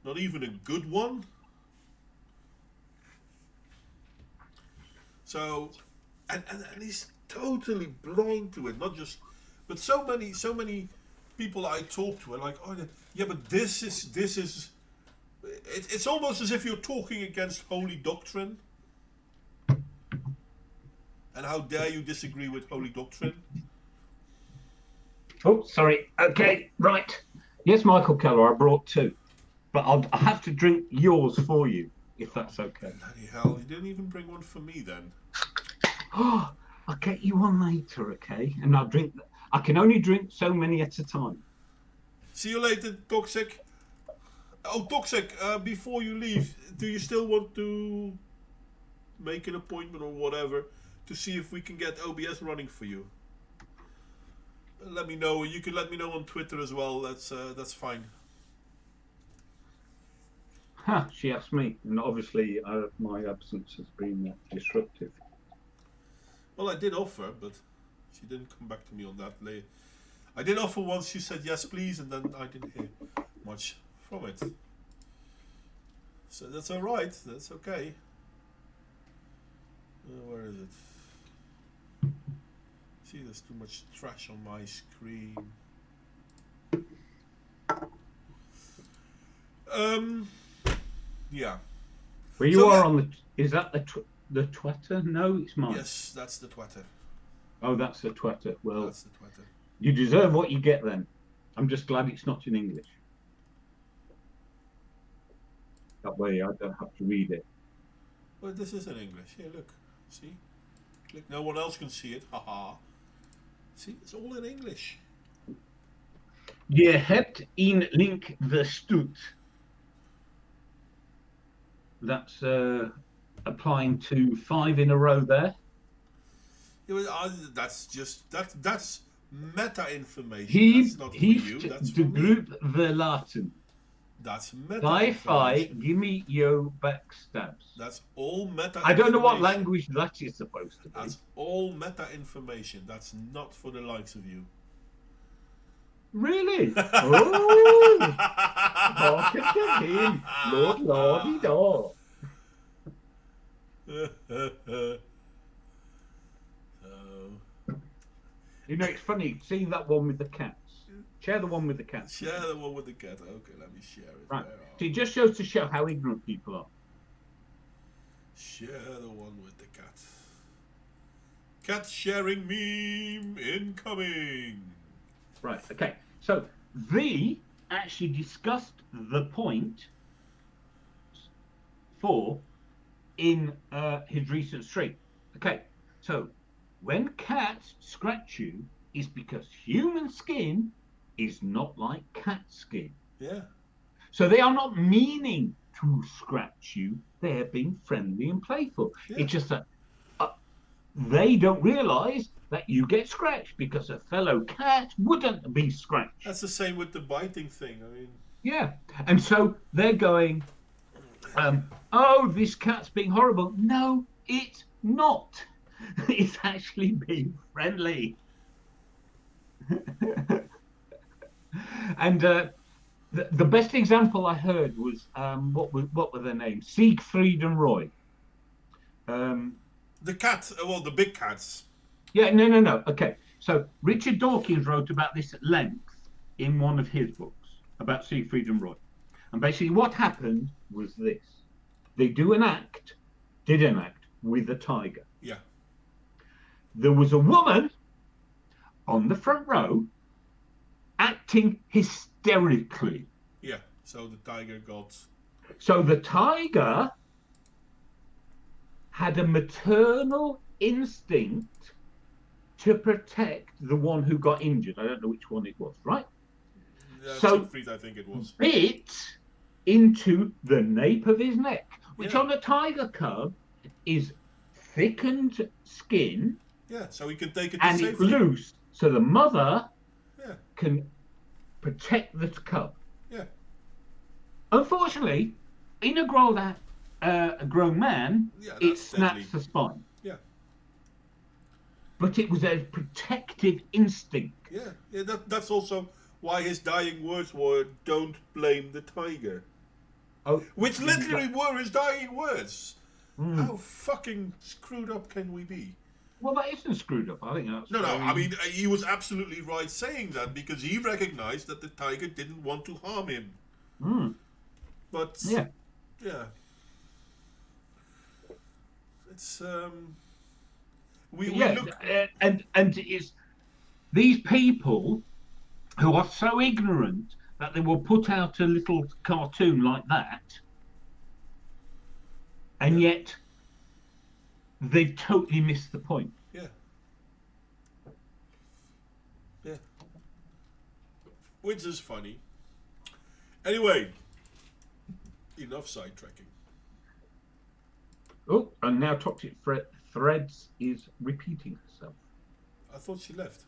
Not even a good one? So, and he's totally blind to it. Not just, but so many people I talk to are like, oh yeah, but this is. It's almost as if you're talking against holy doctrine. And how dare you disagree with holy doctrine? Oh, sorry. Okay, right. Yes, Michael Keller, I brought 2. But I'll have to drink yours for you, if that's okay. Bloody hell, you didn't even bring one for me then. Oh, I'll get you one later, okay? And I'll drink. I can only drink so many at a time. See you later, Toxic. Oh, Toxic, before you leave, do you still want to make an appointment or whatever to see if we can get OBS running for you? Let me know. You can let me know on Twitter as well. That's fine. She asked me, and obviously my absence has been disruptive. Well, I did offer, but she didn't come back to me on that. I did offer once. She said yes, please, and then I didn't hear much from it. So that's all right. That's okay. Where is it? See, there's too much trash on my screen. Yeah. Where you are on the... Is that the Twitter? No, it's mine. Yes, that's the Twitter. Oh, that's the Twitter. Well, that's the Twitter. You deserve what you get then. I'm just glad it's not in English. That way I don't have to read it. Well, this is in English. Here, look. See? Click. No one else can see it. Haha. See, it's all in English. Je hebt een link verstuurd. That's applying to 5 in a row there. Yeah, that's just that's meta information. That's not for you. That's for de me. groep verlaten. That's meta Wi-Fi, give me your backstabs. That's all meta. I don't know what language that is supposed to be. That's all meta information. That's not for the likes of you. Really? Oh, look at him, Lord Lordy Dor. You know, it's funny seeing that one with the cats. Share the one with the cats. Share the one with the cat. Okay, let me share it. Right. So it just shows to show how ignorant people are. Share the one with the cat. Cat sharing meme incoming. Right. Okay. So V actually discussed the point in his recent stream. Okay. So when cats scratch you, is because human skin is not like cat skin. Yeah. So they are not meaning to scratch you. They're being friendly and playful. Yeah. It's just that they don't realise that you get scratched because a fellow cat wouldn't be scratched. That's the same with the biting thing. I mean. Yeah. And so they're going, oh, this cat's being horrible. No, it's not. It's actually being friendly. And the best example I heard was what were their names? Siegfried and Roy. The cat, well, the big cats. Yeah, no. Okay, so Richard Dawkins wrote about this at length in one of his books about Siegfried and Roy. And basically what happened was this. They did an act with a tiger. Yeah. There was a woman on the front row acting hysterically. Yeah, so the tiger got... So the tiger had a maternal instinct to protect the one who got injured. I don't know which one it was, right? So Siegfried, I think it was. Bit into the nape of his neck, which on a tiger cub is thickened skin. Yeah, so he can take it to and safety. It's loose, so the mother can protect the cub. Yeah. Unfortunately, in a grown man, it snaps the spine. Yeah. But it was a protective instinct. Yeah. That's also why his dying words were, "Don't blame the tiger." Oh, which literally were his dying words. How fucking screwed up can we be? Well, that isn't screwed up. I think that's No, very... I mean, he was absolutely right saying that because he recognized that the tiger didn't want to harm him. Mm, But, yeah. yeah. It's, we Yeah, look... and it's these people who are so ignorant that they will put out a little cartoon like that, and Yeah, yet they've totally missed the point. yeah, yeah. Which is funny. Anyway, enough sidetracking. Oh, and now Toxic Threads is repeating herself. I thought she left.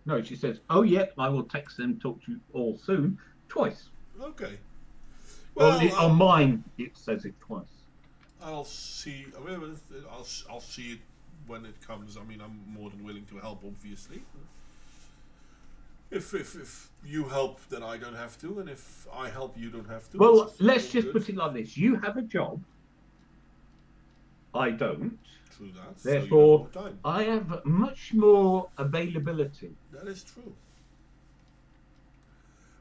No, she says, "Oh yeah, I will text them. Talk to you all soon." Twice. Okay. Well, Well, on mine it says it twice. I'll see. I'll see it when it comes. I mean, I'm more than willing to help, obviously. If you help, then I don't have to, and if I help, you don't have to. Well, let's just put it like this: you have a job. I don't. True that. Therefore, so you have more time. I have much more availability. That is true.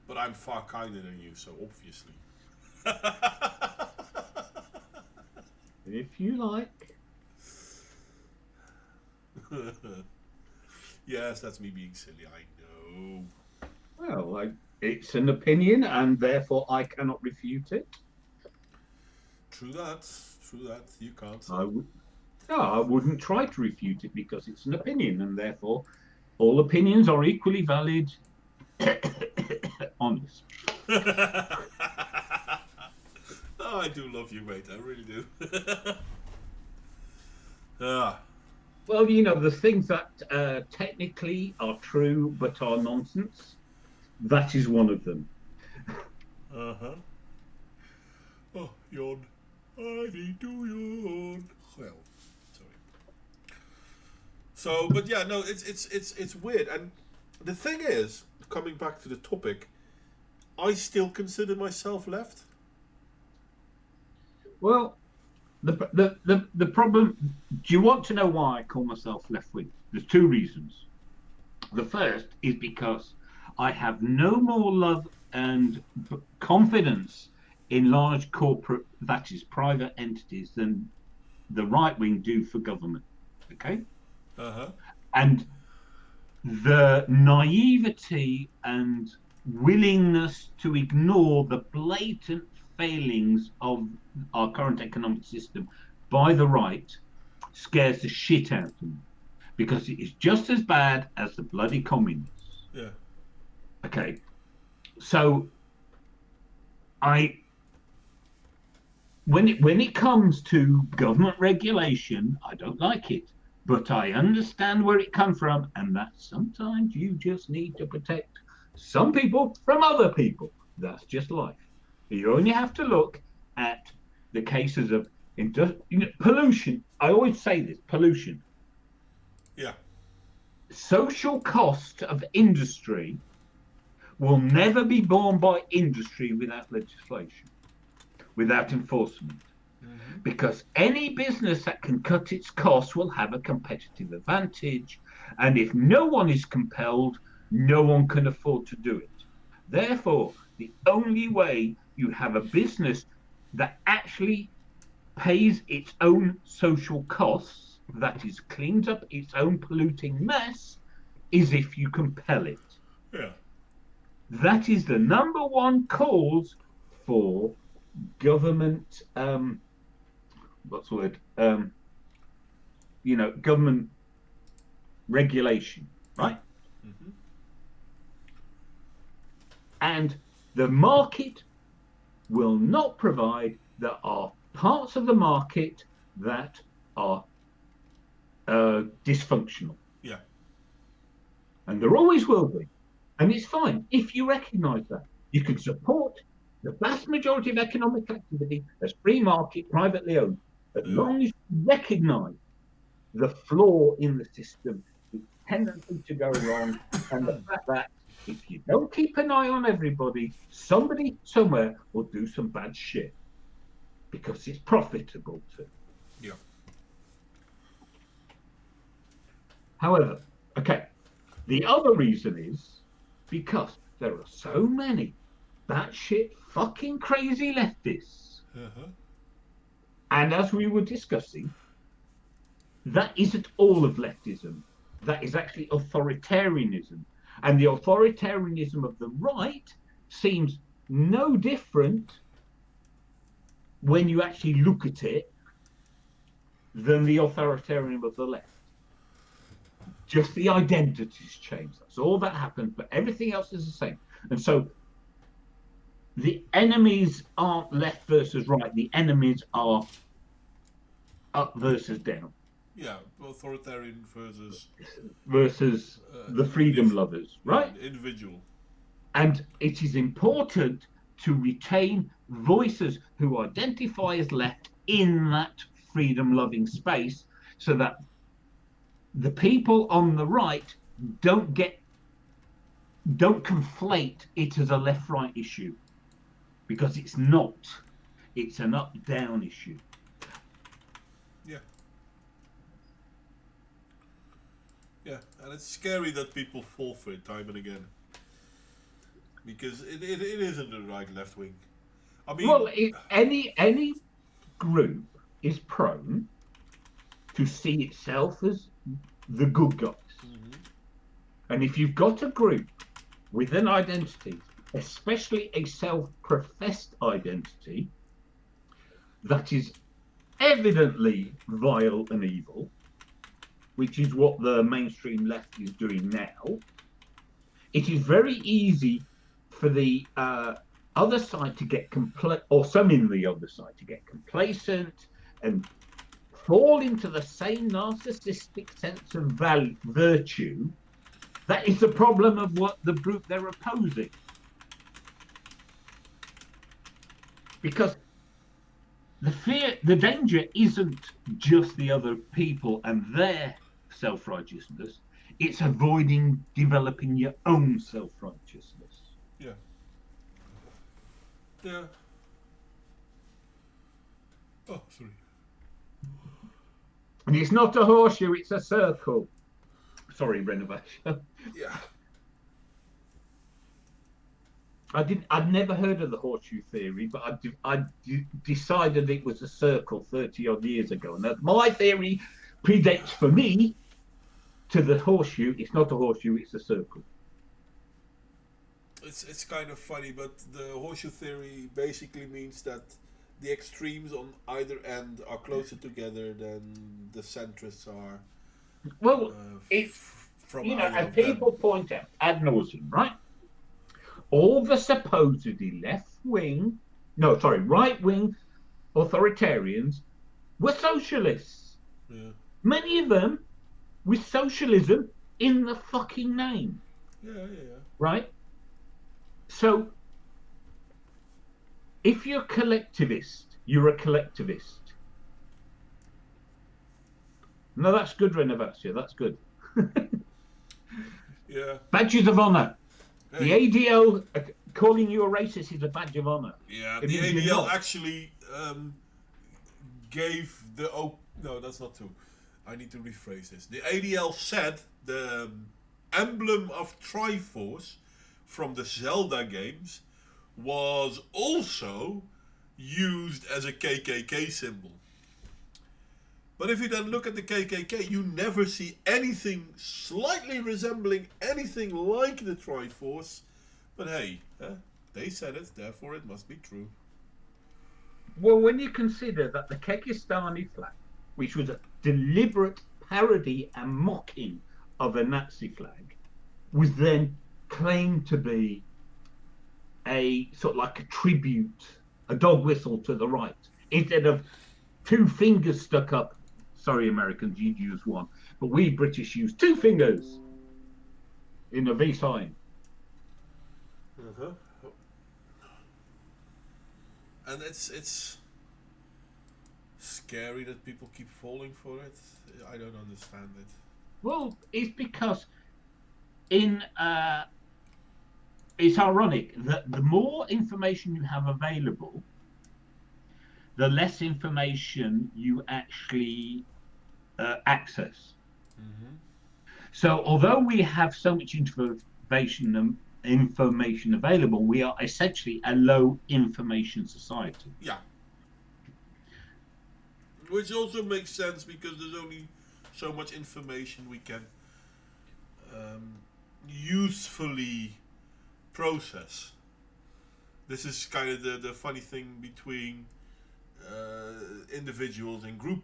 But I'm far kinder than you, so obviously. If you like. Yes, that's me being silly. I know. Well, it's an opinion, and therefore I cannot refute it. True that. True that. You can't. No, I wouldn't try to refute it because it's an opinion, and therefore all opinions are equally valid. Honest. Oh, I do love you, mate. I really do. Ah. Well, you know, the things that technically are true but are nonsense, that is one of them. Uh-huh. Oh, yawn. I need to yawn. Well, sorry. So, but yeah, no, it's weird. And the thing is, coming back to the topic, I still consider myself left. Well, the problem. Do you want to know why I call myself left wing? There's two reasons. The first is because I have no more love and confidence in large corporate, that is, private entities, than the right wing do for government. Okay? Uh-huh. And the naivety and willingness to ignore the blatant failings of our current economic system by the right scares the shit out of me, because it is just as bad as the bloody communists. Yeah. Okay, so when it comes to government regulation, I don't like it, but I understand where it comes from, and that sometimes you just need to protect some people from other people. That's just life. You only have to look at the cases of pollution. I always say this: pollution. Yeah. Social cost of industry will never be borne by industry without legislation, without enforcement. Mm-hmm. Because any business that can cut its costs will have a competitive advantage. And if no one is compelled, no one can afford to do it. Therefore, the only way you have a business that actually pays its own social costs, that is, cleans up its own polluting mess, is if you compel it. Yeah. That is the number one cause for government, what's the word? Government regulation, right? Mm-hmm. And the market will not provide. There are parts of the market that are dysfunctional. Yeah. And there always will be. And it's fine if you recognize that. You can support the vast majority of economic activity as free market, privately owned, as long as you recognize the flaw in the system, its tendency to go wrong, and the fact that if you don't keep an eye on everybody, somebody somewhere will do some bad shit because it's profitable to. Yeah. However, okay, the other reason is because there are so many batshit fucking crazy leftists. Uh-huh. And as we were discussing, that isn't all of leftism. That is actually authoritarianism. And the authoritarianism of the right seems no different when you actually look at it than the authoritarianism of the left. Just the identities change. That's all that happens, but everything else is the same. And so the enemies aren't left versus right. The enemies are up versus down. Yeah, authoritarian versus the freedom lovers, right? Yeah, individual. And it is important to retain voices who identify as left in that freedom loving space so that the people on the right don't conflate it as a left right issue, because it's not. It's an up down issue. Yeah. Yeah, and it's scary that people fall for it time and again. Because it isn't the right left wing. I mean, well, any group is prone to see itself as the good guys. Mm-hmm. And if you've got a group with an identity, especially a self-professed identity, that is evidently vile and evil, which is what the mainstream left is doing now, it is very easy for the other side to get or some in the other side to get complacent and fall into the same narcissistic sense of virtue. That is the problem of what the group they're opposing. Because the danger isn't just the other people and their self-righteousness, it's avoiding developing your own self-righteousness. Yeah. Yeah. Oh, sorry. And it's not a horseshoe, it's a circle. Sorry, renovation. Yeah. I'd never heard of the horseshoe theory, but I decided it was a circle 30 odd years ago. And that my theory predates for me to the horseshoe. It's not a horseshoe, it's a circle. It's kind of funny, but the horseshoe theory basically means that the extremes on either end are closer together than the centrists are. Well, it's, from as people point out ad nauseum, right? All the supposedly right-wing authoritarians were socialists. Yeah. Many of them with socialism in the fucking name. Yeah. Right? So, if you're collectivist, you're a collectivist. No, that's good, Renovatia. That's good. Yeah. Badges of honor. Hey. The ADL calling you a racist is a badge of honor. Yeah, the ADL actually gave the... Oh, no, that's not true. I need to rephrase this. The ADL said the emblem of Triforce from the Zelda games was also used as a KKK symbol. But if you then look at the KKK, you never see anything slightly resembling anything like the Triforce. But hey, they said it, therefore it must be true. Well, when you consider that the Kekistani flag, which was a deliberate parody and mocking of a Nazi flag, was then claimed to be a sort of like a tribute, a dog whistle to the right, instead of two fingers stuck up. Sorry, Americans, you'd use one, but we British use two fingers in a V sign. Uh-huh. And it's scary that people keep falling for it. I don't understand it. Well, it's because it's ironic that the more information you have available, the less information you actually access. Mm-hmm. So although we have so much information available, we are essentially a low information society. Yeah. Which also makes sense because there's only so much information we can um, usefully process. This is kind of the funny thing between individuals and group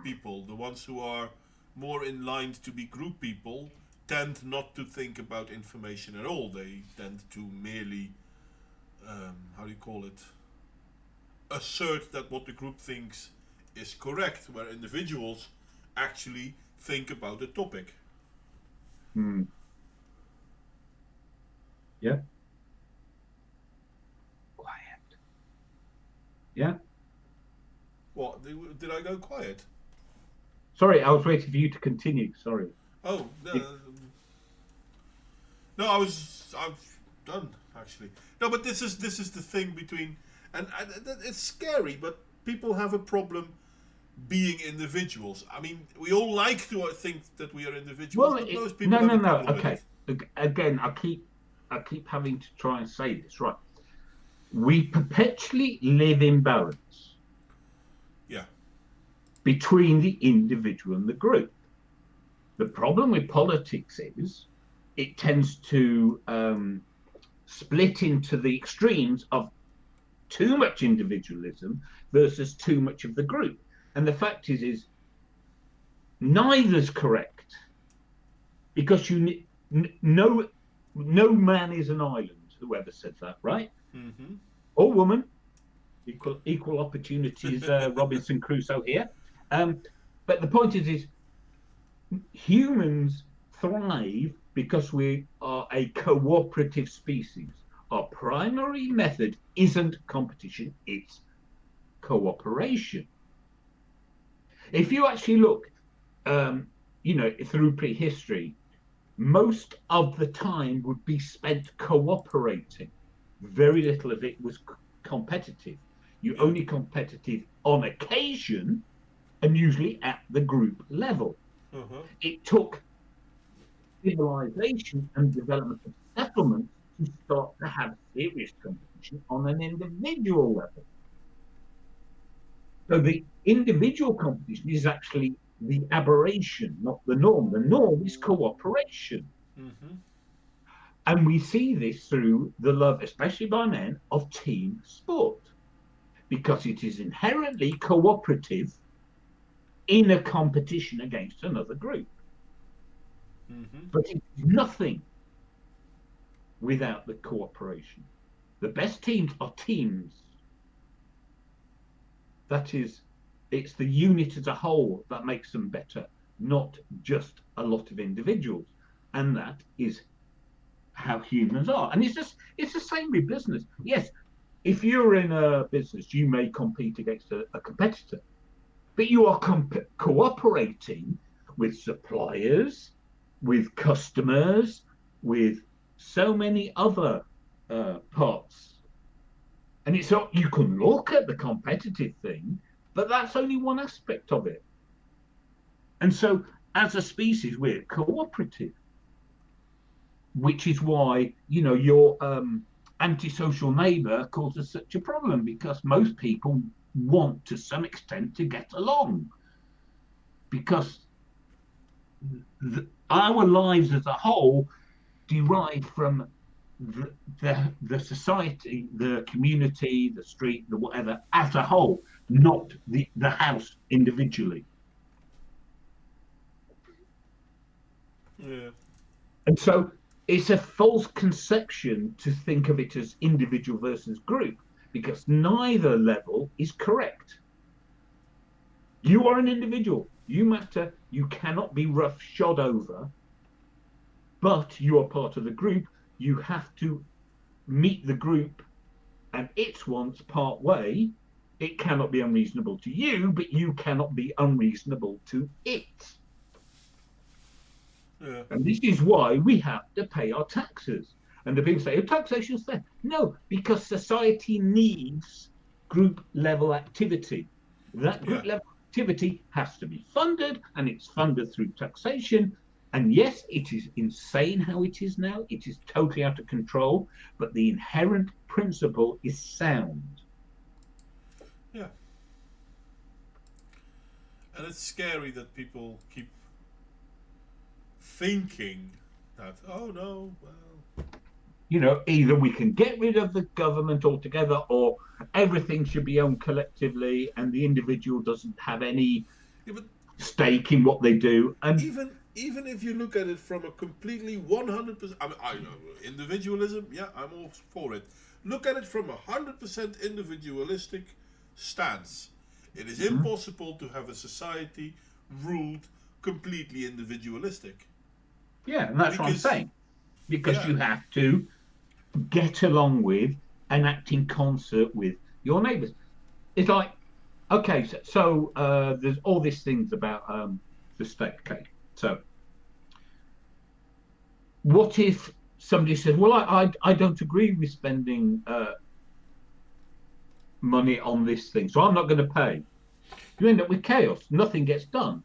people. The ones who are more in line to be group people tend not to think about information at all. They tend to merely, how do you call it, assert that what the group thinks is correct, where individuals actually think about the topic. Hmm. Yeah. Quiet. Yeah. What? Did I go quiet? Sorry, I was waiting for you to continue. Sorry. Oh, Yeah. no, I've done actually. No, but this is the thing between, and it's scary, but people have a problem being individuals. I mean, we all like to think that we are individuals, Well, but most people have a problem with okay. it. Again, I keep having to try and say this right. We perpetually live in balance Yeah. between the individual and the group. The problem with politics is it tends to split into the extremes of too much individualism versus too much of the group. And the fact is neither's correct, because no man is an island. Whoever said that, right? Mm-hmm. Or woman, equal opportunities. Robinson Crusoe here. But the point is humans thrive because we are a cooperative species. Our primary method isn't competition, it's cooperation. If you actually look, through prehistory, most of the time would be spent cooperating. Very little of it was competitive. You Yeah. only competitive on occasion, and usually at the group level. Uh-huh. It took civilization and development of settlements to start to have serious competition on an individual level. So the individual competition is actually the aberration, not the norm. The norm is cooperation. Mm-hmm. And we see this through the love, especially by men, of team sport, because it is inherently cooperative in a competition against another group. Mm-hmm. But it's nothing without the cooperation. The best teams are teams. That is, it's the unit as a whole that makes them better, not just a lot of individuals. And that is how humans are. And it's the same with business. Yes, if you're in a business, you may compete against a competitor, but you are cooperating with suppliers, with customers, with so many other parts. And it's not, you can look at the competitive thing, but that's only one aspect of it. And so, as a species, we're cooperative, which is why, your antisocial neighbor causes such a problem, because most people want to some extent to get along, because our lives as a whole derive from the society, the community, the street, the whatever, as a whole, not the house individually. Yeah. And so it's a false conception to think of it as individual versus group, because neither level is correct. You are an individual. You matter. You cannot be roughshod over, but you are part of the group. You have to meet the group and its wants part way. It cannot be unreasonable to you, but you cannot be unreasonable to it. Yeah. And this is why we have to pay our taxes. And the people say, oh, taxation is fair. No, because society needs group level activity. That group level activity has to be funded, and it's funded through taxation. And yes, it is insane how it is now. It is totally out of control, but the inherent principle is sound. Yeah. And it's scary that people keep thinking that, oh no, well. You know, either we can get rid of the government altogether, or everything should be owned collectively and the individual doesn't have any Yeah, but stake in what they do. And even if you look at it from a completely 100%, I know individualism, yeah, I'm all for it. Look at it from a 100% individualistic stance. It is impossible to have a society ruled completely individualistic. yeah, and that's what I'm Because, saying. Because yeah, you have to get along with and act in concert with your neighbours. It's like, okay, so there's all these things about the state. Okay, so what if somebody says, well, I don't agree with spending money on this thing, so I'm not going to pay. You end up with chaos. Nothing gets done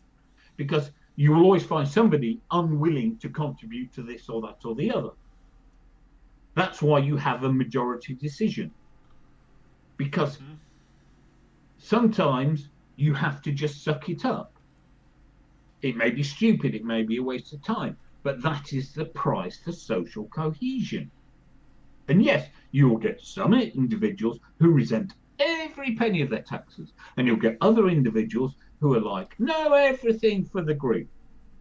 because you will always find somebody unwilling to contribute to this or that or the other. That's why you have a majority decision, because sometimes you have to just suck it up. It may be stupid, it may be a waste of time, but that is the price for social cohesion. And yes, you will get some individuals who resent every penny of their taxes, and you'll get other individuals who are like, no, everything for the group.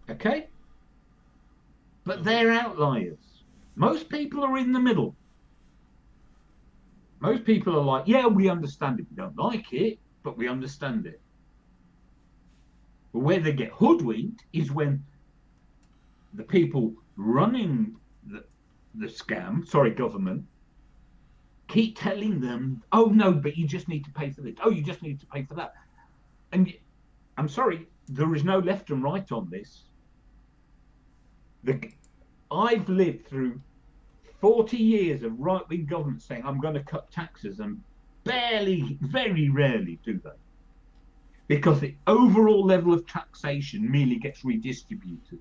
Okay? But they're outliers. Most people are in the middle. Most people are like, yeah, we understand it. We don't like it, but we understand it. But where they get hoodwinked is when the people running the scam, sorry, government, keep telling them, oh, no, but you just need to pay for this. Oh, you just need to pay for that. And I'm sorry, there is no left and right on this. I've lived through 40 years of right-wing government saying, I'm going to cut taxes, and very rarely do they. Because the overall level of taxation merely gets redistributed.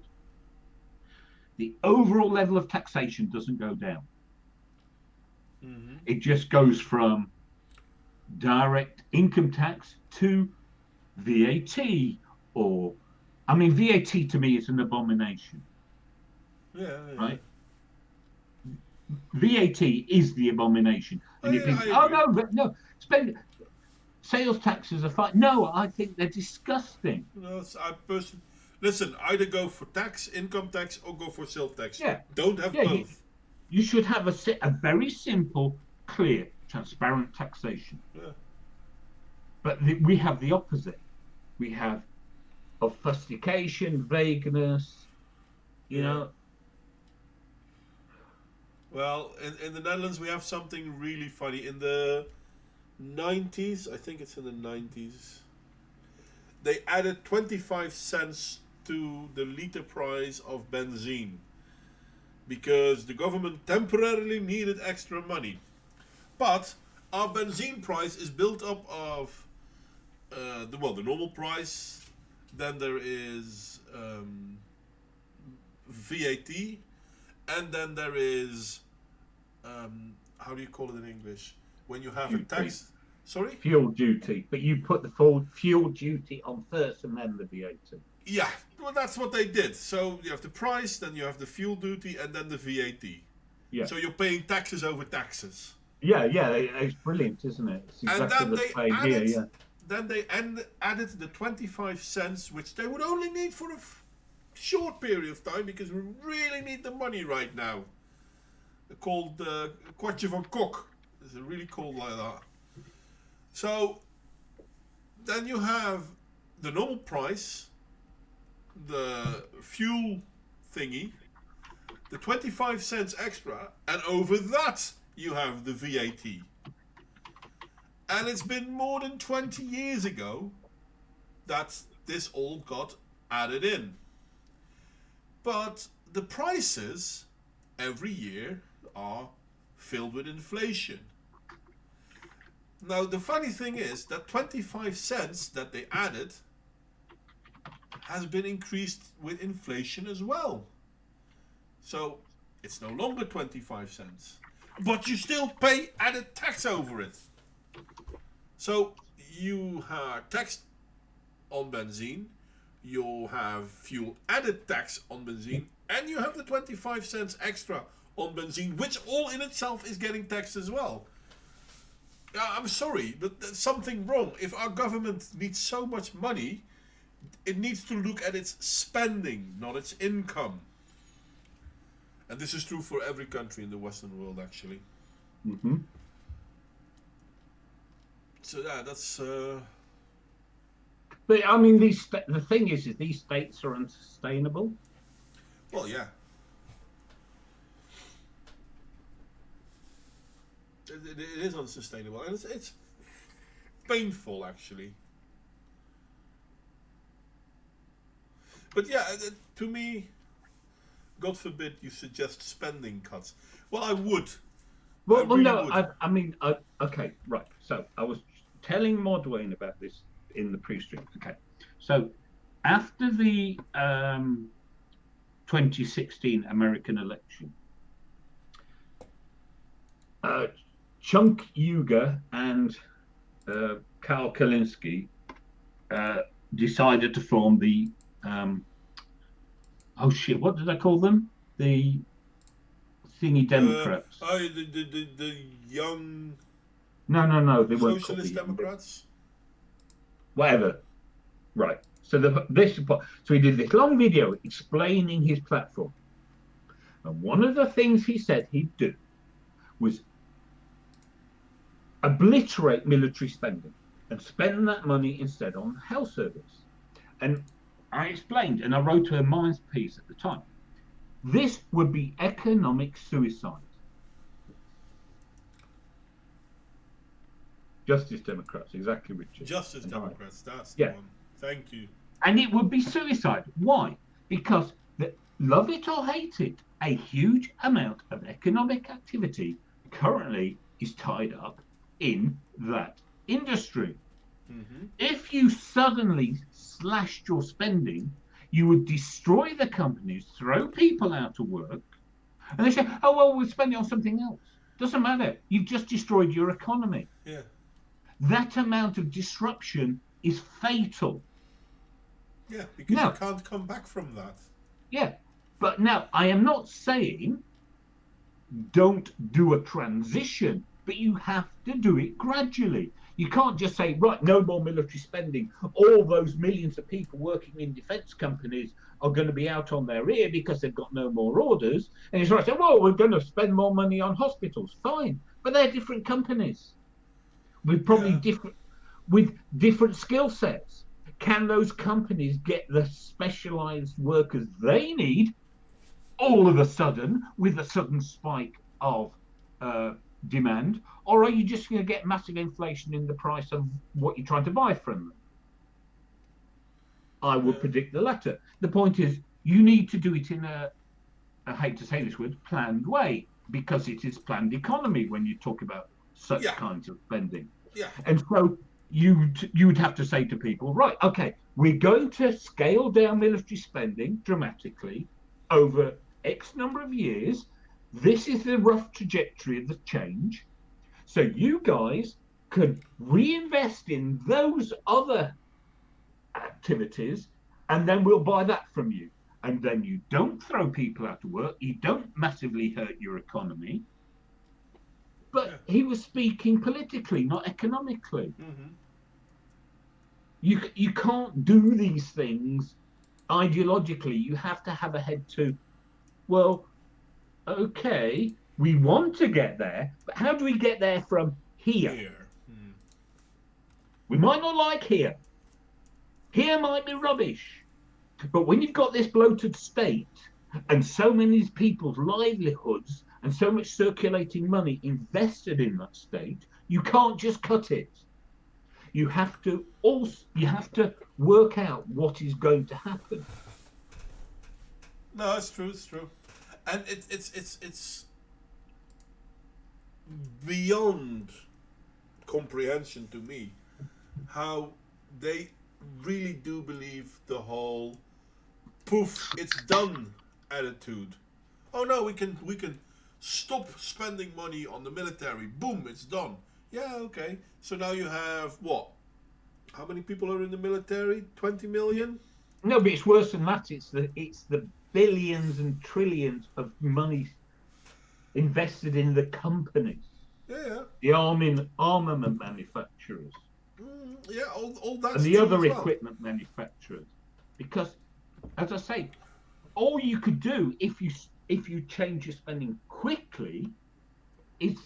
The overall level of taxation doesn't go down. It just goes from direct income tax to VAT, or, I mean, VAT to me is an abomination. yeah. Right? VAT is the abomination. And you think, oh, no, sales taxes are fine. No, I think they're disgusting. No, I personally listen. Either go for income tax, or go for sales tax. Yeah. Don't have Yeah, both. you should have a very simple, clear, transparent taxation. Yeah. But we have the opposite. We have obfuscation, vagueness, you know. Well, in the Netherlands, we have something really funny. In the 90s, I think it's in the 90s, they added 25 cents to the liter price of benzene because the government temporarily needed extra money. But our benzene price is built up of the normal price. Then there is VAT, and then there is how do you call it in English when you have Duty. a tax? Sorry. Fuel duty, but you put the full fuel duty on first, and then the VAT. Yeah, well, that's what they did. So you have the price, then you have the fuel duty, and then the VAT. Yeah. So you're paying taxes over taxes. Yeah, it's brilliant, isn't it? It's exactly the same here. Yeah. Then they added the 25 cents, which they would only need for a short period of time because we really need the money right now. They're called Kwartje van Kok. It's really called like that. So then you have the normal price, the fuel thingy, the 25 cents extra, and over that you have the VAT. And it's been more than 20 years ago that this all got added in. But the prices every year are filled with inflation. Now, the funny thing is that 25 cents that they added has been increased with inflation as well. So it's no longer 25 cents. But you still pay added tax over it. So you are taxed on benzene, you have fuel added tax on benzene, and you have the 25 cents extra on benzene, which all in itself is getting taxed as well. I'm sorry, but there's something wrong. If our government needs so much money, it needs to look at its spending, not its income. And this is true for every country in the Western world, actually. Mm-hmm. So yeah, that's. But I mean, the thing is these states are unsustainable. Well, yeah. It is unsustainable, and it's painful, actually. But yeah, to me, God forbid you suggest spending cuts. Well, I would. Well, really no, would. I mean, okay, right. So I was telling Modwayne about this in the pre-stream. Okay, so after the 2016 American election, Chunk Uger and Karl Kalinske decided to form the what did I call them? The thingy Democrats. The young. No, they weren't Socialist Democrats. Whatever. Right. So he did this long video explaining his platform, and one of the things he said he'd do was obliterate military spending and spend that money instead on health service. And I explained, and I wrote a Minds piece at the time, this would be economic suicide. Justice Democrats, exactly, Richard. Justice Democrats, that's the one. Thank you. And it would be suicide. Why? Because, love it or hate it, a huge amount of economic activity currently is tied up in that industry. Mm-hmm. If you suddenly slashed your spending, you would destroy the companies, throw people out of work, and they say, oh, well, we'll spend it on something else. Doesn't matter. You've just destroyed your economy. Yeah. That amount of disruption is fatal. Yeah, because you can't come back from that. Yeah, but now I am not saying don't do a transition, but you have to do it gradually. You can't just say, right, no more military spending. All those millions of people working in defence companies are going to be out on their ear because they've got no more orders. And it's right, say, well, we're going to spend more money on hospitals. Fine, but they're different companies with probably different skill sets. Can those companies get the specialised workers they need all of a sudden with a sudden spike of demand, or are you just going to get massive inflation in the price of what you're trying to buy from them? I would predict the latter. The point is, you need to do it in I hate to say this word, planned way, because it is planned economy when you talk about such kinds of spending. Yeah. And so you would have to say to people, right, okay, we're going to scale down military spending dramatically over X number of years. This is the rough trajectory of the change. So you guys could reinvest in those other activities, and then we'll buy that from you. And then you don't throw people out of work. You don't massively hurt your economy. But he was speaking politically, not economically. Mm-hmm. You can't do these things ideologically. You have to have a head to, well, okay, we want to get there, but how do we get there from here? We might not like here. Here might be rubbish. But when you've got this bloated state and so many people's livelihoods and so much circulating money invested in that state, you can't just cut it. You have to work out what is going to happen. No, it's true. It's true, and it's beyond comprehension to me how they really do believe the whole "poof, it's done" attitude. Oh no, we can stop spending money on the military. Boom, it's done. Yeah, okay. So now you have what? How many people are in the military? 20 million? No, but it's worse than that. It's the billions and trillions of money invested in the companies, Yeah, the armament manufacturers, yeah, all and that's the true other as well. equipment manufacturers. Because, as I say, all you could do if you change your spending quickly is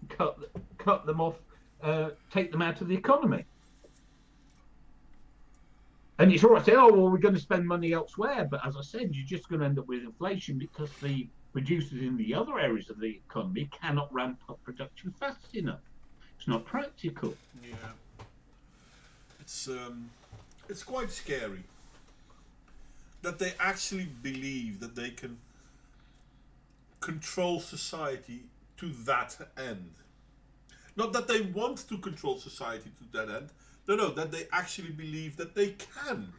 cut cut them off, take them out of the economy. And it's all right to say, oh, well, we're going to spend money elsewhere. But as I said, you're just going to end up with inflation because the producers in the other areas of the economy cannot ramp up production fast enough. It's not practical. Yeah, it's it's quite scary that they actually believe that they can control society to that end. Not that they want to control society to that end. No, that they actually believe that they can.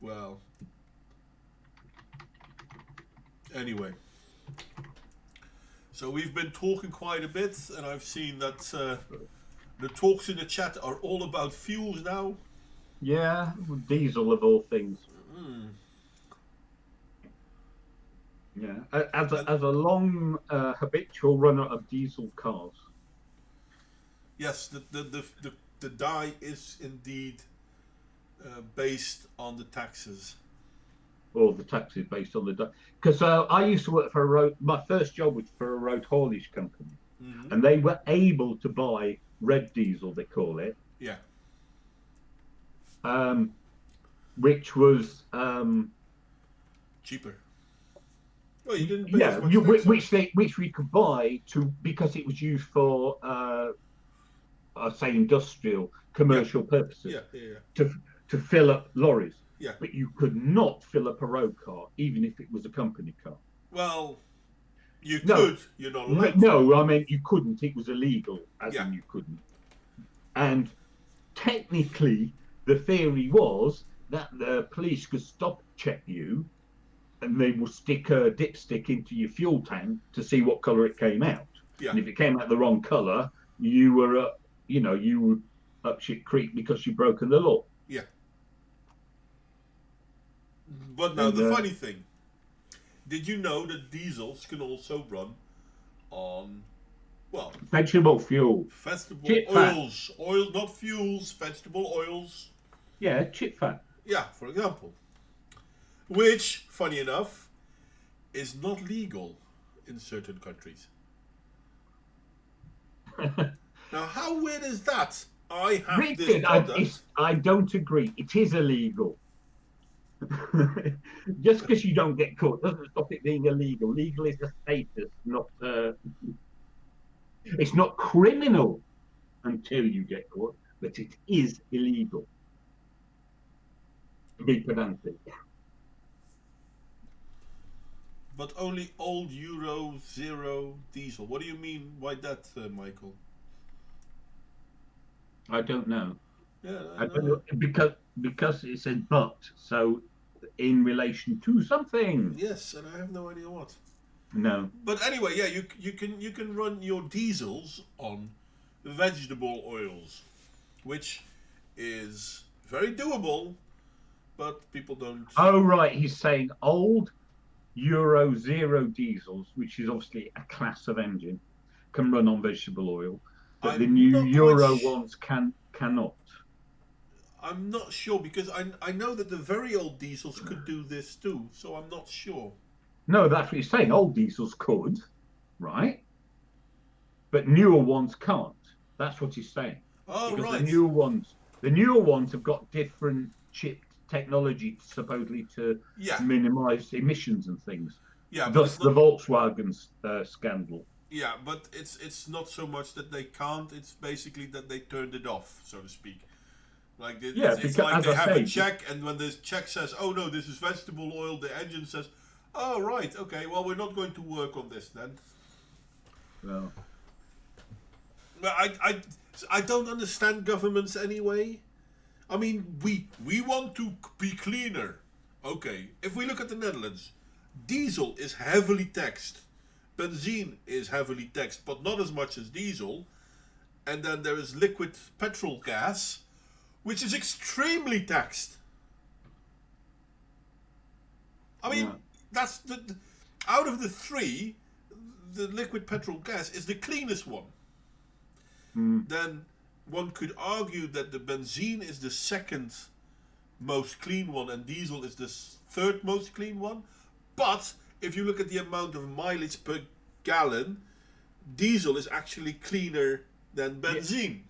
Well, anyway. So we've been talking quite a bit, and I've seen that the talks in the chat are all about fuels now. Yeah, diesel of all things. Yeah, as a long habitual runner of diesel cars. Yes, the die is indeed based on the taxes. Or the taxes based on the because I used to work for a road. My first job was for a road haulage company, and they were able to buy red diesel, they call it. Yeah. Which was cheaper. Well, you didn't pay as much tax, which we could buy because it was used for say industrial commercial purposes. Yeah. To fill up lorries. Yeah. But you could not fill up a road car, even if it was a company car. Well, you could. You're not allowed. No, I mean you couldn't. It was illegal, as in you couldn't. And technically, the theory was that the police could stop check you, and they will stick a dipstick into your fuel tank to see what color it came out. Yeah. And if it came out the wrong color, you were, you were up shit creek because you'd broken the law. Yeah. But now the funny thing, did you know that diesels can also run on, well, vegetable fuel, vegetable oils, oil, not fuels, vegetable oils. Yeah, chip fat. Yeah, for example, which, funny enough, is not legal in certain countries. Now, how weird is that? I have Richard, this product. I don't agree. It is illegal. Just because you don't get caught doesn't stop it being illegal. Legal is a status, not it's not criminal until you get caught, but it is illegal. To be pedantic. But only old Euro 0 diesel. What do you mean by that, Michael? I don't know. Yeah, I don't know because it said but, so in relation to something. Yes, and I have no idea what. No. But anyway, yeah, you can run your diesels on vegetable oils, which is very doable, but people don't. Oh right, he's saying old Euro 0 diesels, which is obviously a class of engine, can run on vegetable oil, but the new Euro ones cannot. I'm not sure because I know that the very old diesels could do this too, so I'm not sure. No, that's what he's saying. Old diesels could, right? But newer ones can't. That's what he's saying. Oh, because right. The newer ones have got different chip technology supposedly to minimize emissions and things. Yeah, thus the Volkswagen scandal. Yeah, but it's not so much that they can't. It's basically that they turned it off, so to speak. Like it's like they have a check, and when this check says, "Oh no, this is vegetable oil," the engine says, "Oh right, okay, well we're not going to work on this then." Well, Well, I don't understand governments anyway. I mean, we want to be cleaner. Okay, if we look at the Netherlands, diesel is heavily taxed. Benzine is heavily taxed, but not as much as diesel. And then there is liquid petrol gas, which is extremely taxed. I mean, Yeah. that's out of the three, the liquid petrol gas is the cleanest one. Mm. Then one could argue that the benzene is the second most clean one and diesel is the third most clean one. But if you look at the amount of mileage per gallon, diesel is actually cleaner than benzene.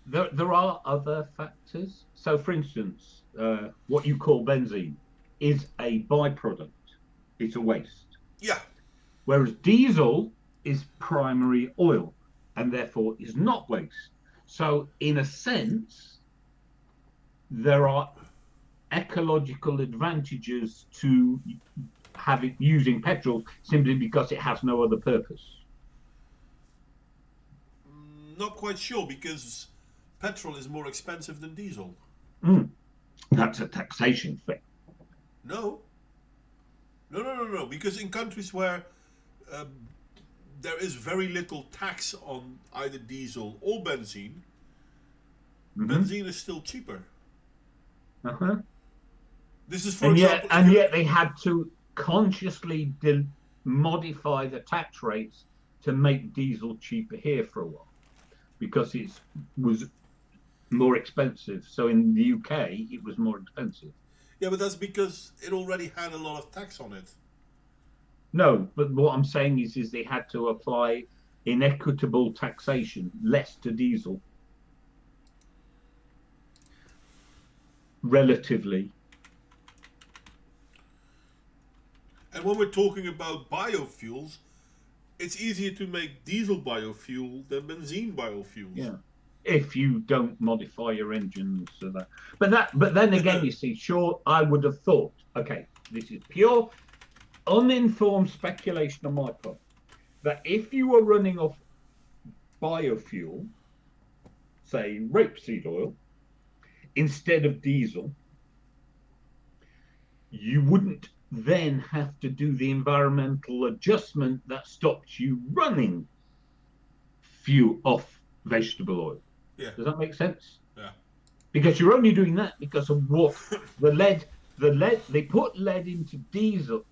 There are other factors. So, for instance, what you call benzene is a byproduct. It's a waste. Yeah. Whereas diesel is primary oil and therefore is not waste. So, in a sense, there are ecological advantages to using petrol simply because it has no other purpose. Not quite sure because petrol is more expensive than diesel. Mm. That's a taxation thing. No. No. Because in countries where there is very little tax on either diesel or benzene, benzene is still cheaper. Uh-huh. This is, for example, yet they had to consciously modify the tax rates to make diesel cheaper here for a while because it was more expensive. So in the UK, it was more expensive. Yeah, but that's because it already had a lot of tax on it. No, but what I'm saying is they had to apply inequitable taxation, less to diesel, relatively. And when we're talking about biofuels, it's easier to make diesel biofuel than benzene biofuels. Yeah, if you don't modify your engines so that. But then again, you see, sure, I would have thought, okay, this is pure, uninformed speculation on my part, that if you were running off biofuel, say rapeseed oil, instead of diesel, you wouldn't then have to do the environmental adjustment that stops you running fuel off vegetable oil. Yeah. Does that make sense? Yeah. Because you're only doing that because of what the lead, they put lead into diesel.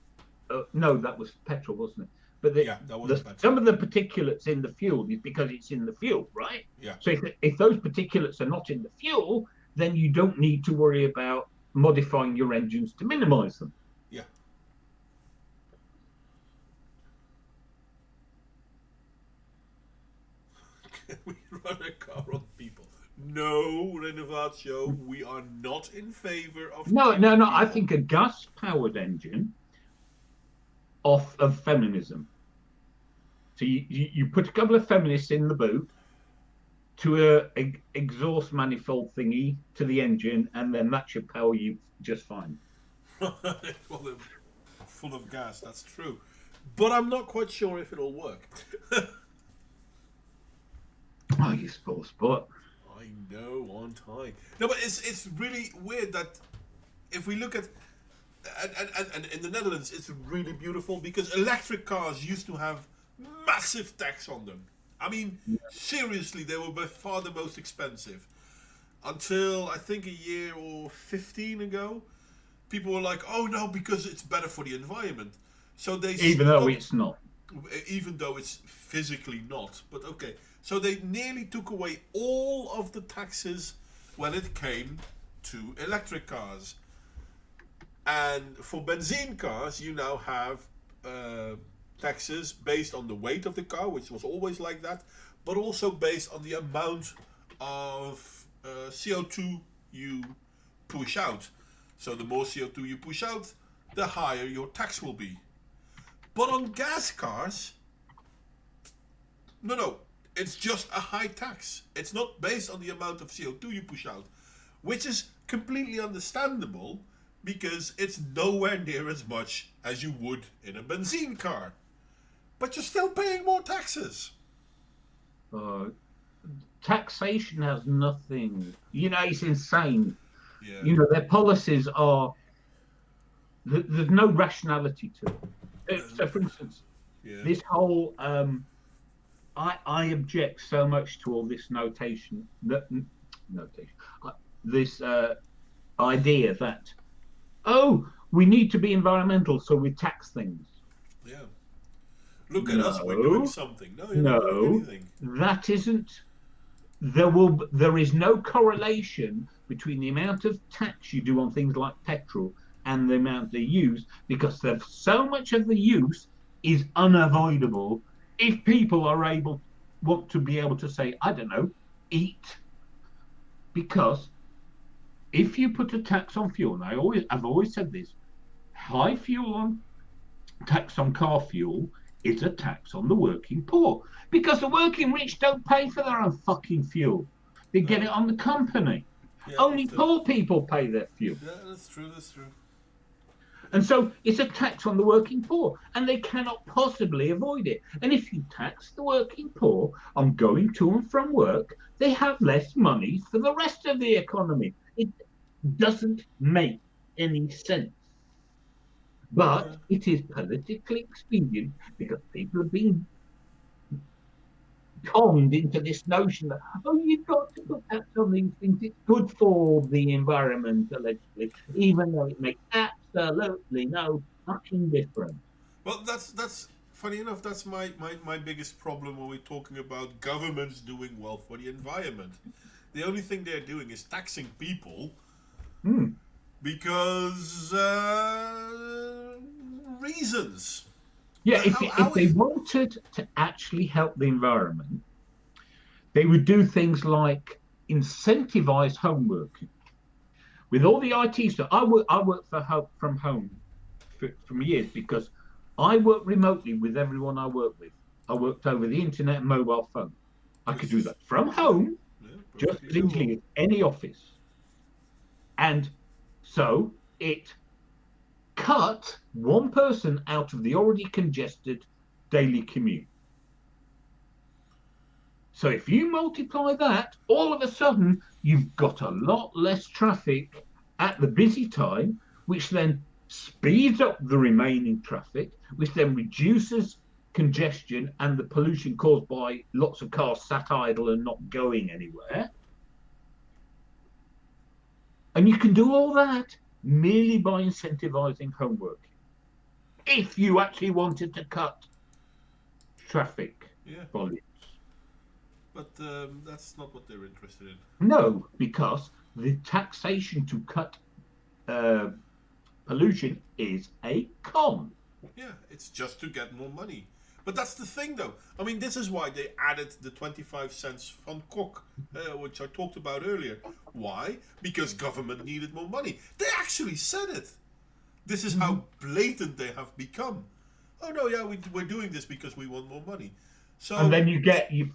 No, that was petrol, wasn't it? But some of the particulates in the fuel is because it's in the fuel, right? Yeah. So if those particulates are not in the fuel, then you don't need to worry about modifying your engines to minimize them. Yeah. Can we run a car on people? No, Renovatio, we are not in favor of. No. I think a gas-powered engine of feminism. So you put a couple of feminists in the boot to a exhaust manifold thingy to the engine, and then that should power you just fine. Well, they're full of gas, that's true. But I'm not quite sure if it'll work. Oh, you spoil sport. I know, aren't I? No, but it's really weird that if we look at and in the Netherlands, it's really beautiful because electric cars used to have massive tax on them. I mean, seriously, they were by far the most expensive. Until I think a year or 15 ago, people were like, "Oh no, because it's better for the environment." So they even though it's not, even though it's physically not. But okay, so they nearly took away all of the taxes when it came to electric cars. And for benzene cars, you now have taxes based on the weight of the car, which was always like that, but also based on the amount of CO2 you push out. So the more CO2 you push out, the higher your tax will be. But on gas cars, no, it's just a high tax. It's not based on the amount of CO2 you push out, which is completely understandable because it's nowhere near as much as you would in a benzene car. But you're still paying more taxes. taxation has nothing. It's insane. Yeah. Their policies are. There's no rationality to it. So, for instance, Yeah. this whole I object so much to all this notation, this idea that we need to be environmental, so we tax things. Yeah. Look at us, we're doing No, something. No, you're not doing no, anything. that isn't. There is no correlation between the amount of tax you do on things like petrol and the amount they use, because so much of the use is unavoidable if people want to be able to say, I don't know, eat. Because if you put a tax on fuel, and I've always said this, high fuel on tax on car fuel is a tax on the working poor, because the working rich don't pay for their own fucking fuel. They get it on the company. Yeah, Only often. poor people pay their fuel. Yeah, that's true. That's true. And so it's a tax on the working poor, and they cannot possibly avoid it. And if you tax the working poor on going to and from work, they have less money for the rest of the economy. It doesn't make any sense. But it is politically expedient because people have been conned into this notion that, you've got to put tax on these things. It's good for the environment, allegedly, even though it makes absolutely no fucking difference. Well, that's funny enough. That's my biggest problem when we're talking about governments doing well for the environment. The only thing they're doing is taxing people because reasons. Yeah, if they wanted to actually help the environment, they would do things like incentivize homework. With all the IT stuff, I work from home from years because I work remotely with everyone I work with. I worked over the internet and mobile phone. I could do that from home, just as easily as any office. And so it cut one person out of the already congested daily commute. So if you multiply that, all of a sudden you've got a lot less traffic at the busy time, which then speeds up the remaining traffic, which then reduces congestion and the pollution caused by lots of cars sat idle and not going anywhere. And you can do all that merely by incentivizing homework. If you actually wanted to cut traffic volumes. But that's not what they're interested in. No, because the taxation to cut pollution is a con. Yeah, it's just to get more money. But that's the thing, though. I mean, this is why they added the 25 cents van Kok, which I talked about earlier. Why? Because government needed more money. They actually said it. This is how blatant they have become. Oh, no, yeah, we're doing this because we want more money. So, and then you get you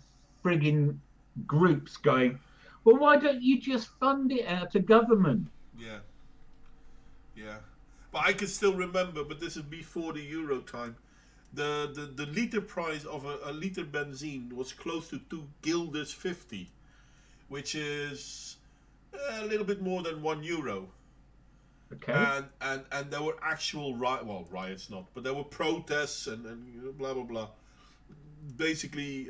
frigging groups going, well, why don't you just fund it out of government? Yeah. Yeah. But I can still remember, but this is before the Euro time. The liter price of a liter benzene was close to 2 guilders 50, which is a little bit more than €1. Okay. And there were actual riots not, but there were protests and blah blah blah. Basically,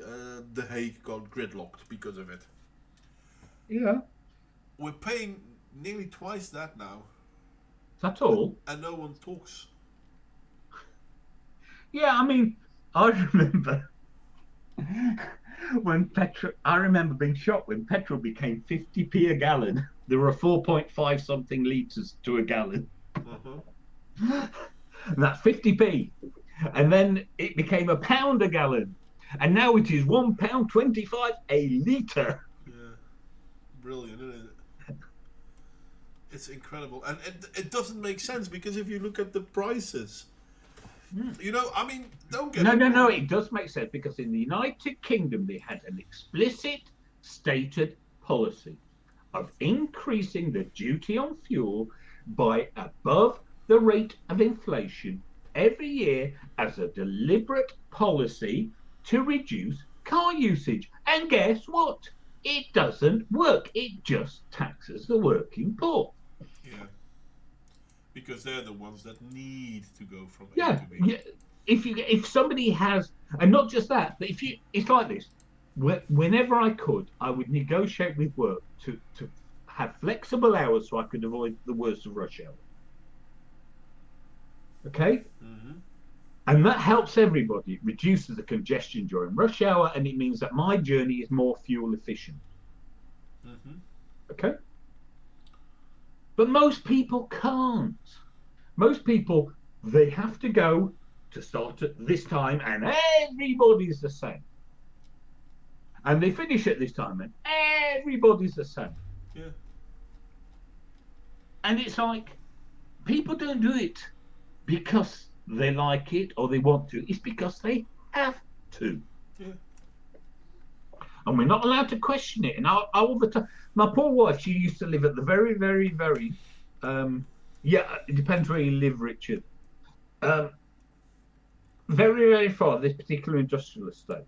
The Hague got gridlocked because of it. Yeah. We're paying nearly twice that now. That's all. And no one talks. Yeah, I mean, I remember when petrol. I remember being shocked when petrol became 50p a gallon. There were 4.5 something liters to a gallon. And that's 50p, and then it became £1 a gallon, and now it is £1.25 a litre. Yeah, brilliant, isn't it? It's incredible, and it doesn't make sense because if you look at the prices. I mean, don't get No, it does make sense because in the United Kingdom they had an explicit stated policy of increasing the duty on fuel by above the rate of inflation every year as a deliberate policy to reduce car usage. And guess what? It doesn't work. It just taxes the working poor. Yeah. Because they're the ones that need to go from A Yeah, to B. yeah. If somebody has, and not just that, but if you, it's like this. Whenever I could, I would negotiate with work to have flexible hours so I could avoid the worst of rush hour. Okay, Mm-hmm. and that helps everybody. It reduces the congestion during rush hour, and it means that my journey is more fuel efficient. Mm-hmm. Okay, but most people can't. Most people, they have to go to start at this time, and everybody's the same. And they finish at this time, and everybody's the same. Yeah. And it's like people don't do it because they like it or they want to. It's because they have to. Yeah. And we're not allowed to question it. And all the time, my poor wife, she used to live at the very, very, very, yeah, it depends where you live, Richard. Um, very, very far, this particular industrial estate.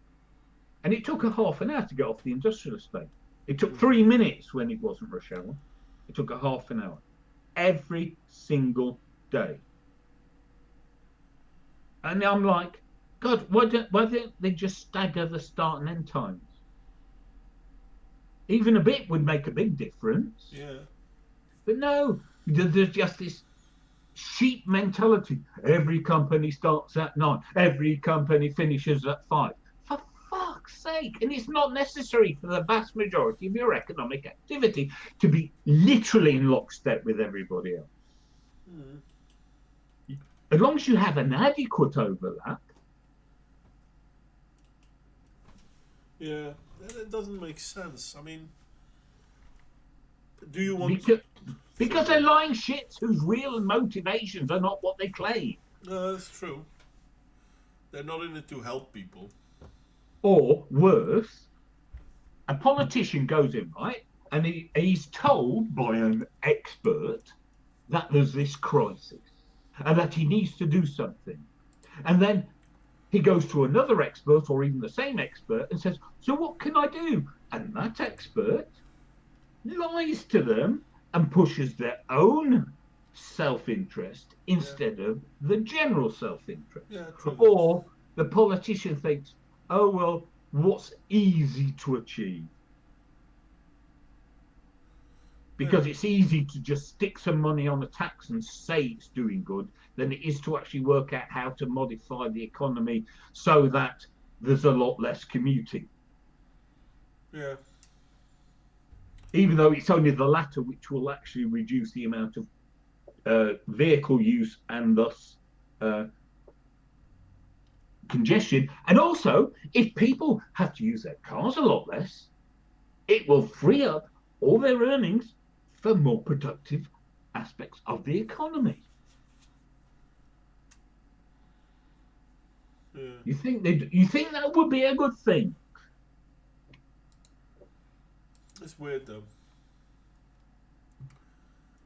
And it took her half an hour to get off the industrial estate. It took 3 minutes when it wasn't rush hour. It took her half an hour every single day. And I'm like, God, why don't they just stagger the start and end times? Even a bit would make a big difference. Yeah. But no, there's just this sheep mentality. Every company starts at 9. Every company finishes at 5. For fuck's sake. And it's not necessary for the vast majority of your economic activity to be literally in lockstep with everybody else. Mm. As long as you have an adequate overlap. Yeah. It doesn't make sense. I mean, do you want... Because they're lying shits whose real motivations are not what they claim. No, that's true. They're not in it to help people. Or worse, a politician goes in, right? And he's told by an expert that there's this crisis and that he needs to do something. And then he goes to another expert or even the same expert and says, so what can I do? And that expert lies to them and pushes their own self-interest instead of the general self-interest. Yeah, true. Or the politician thinks, oh, well, what's easy to achieve? Because it's easy to just stick some money on a tax and say it's doing good than it is to actually work out how to modify the economy so that there's a lot less commuting. Yeah. Even though it's only the latter which will actually reduce the amount of vehicle use and thus congestion. And also, if people have to use their cars a lot less, it will free up all their earnings for more productive aspects of the economy. Yeah. You think that would be a good thing? It's weird though.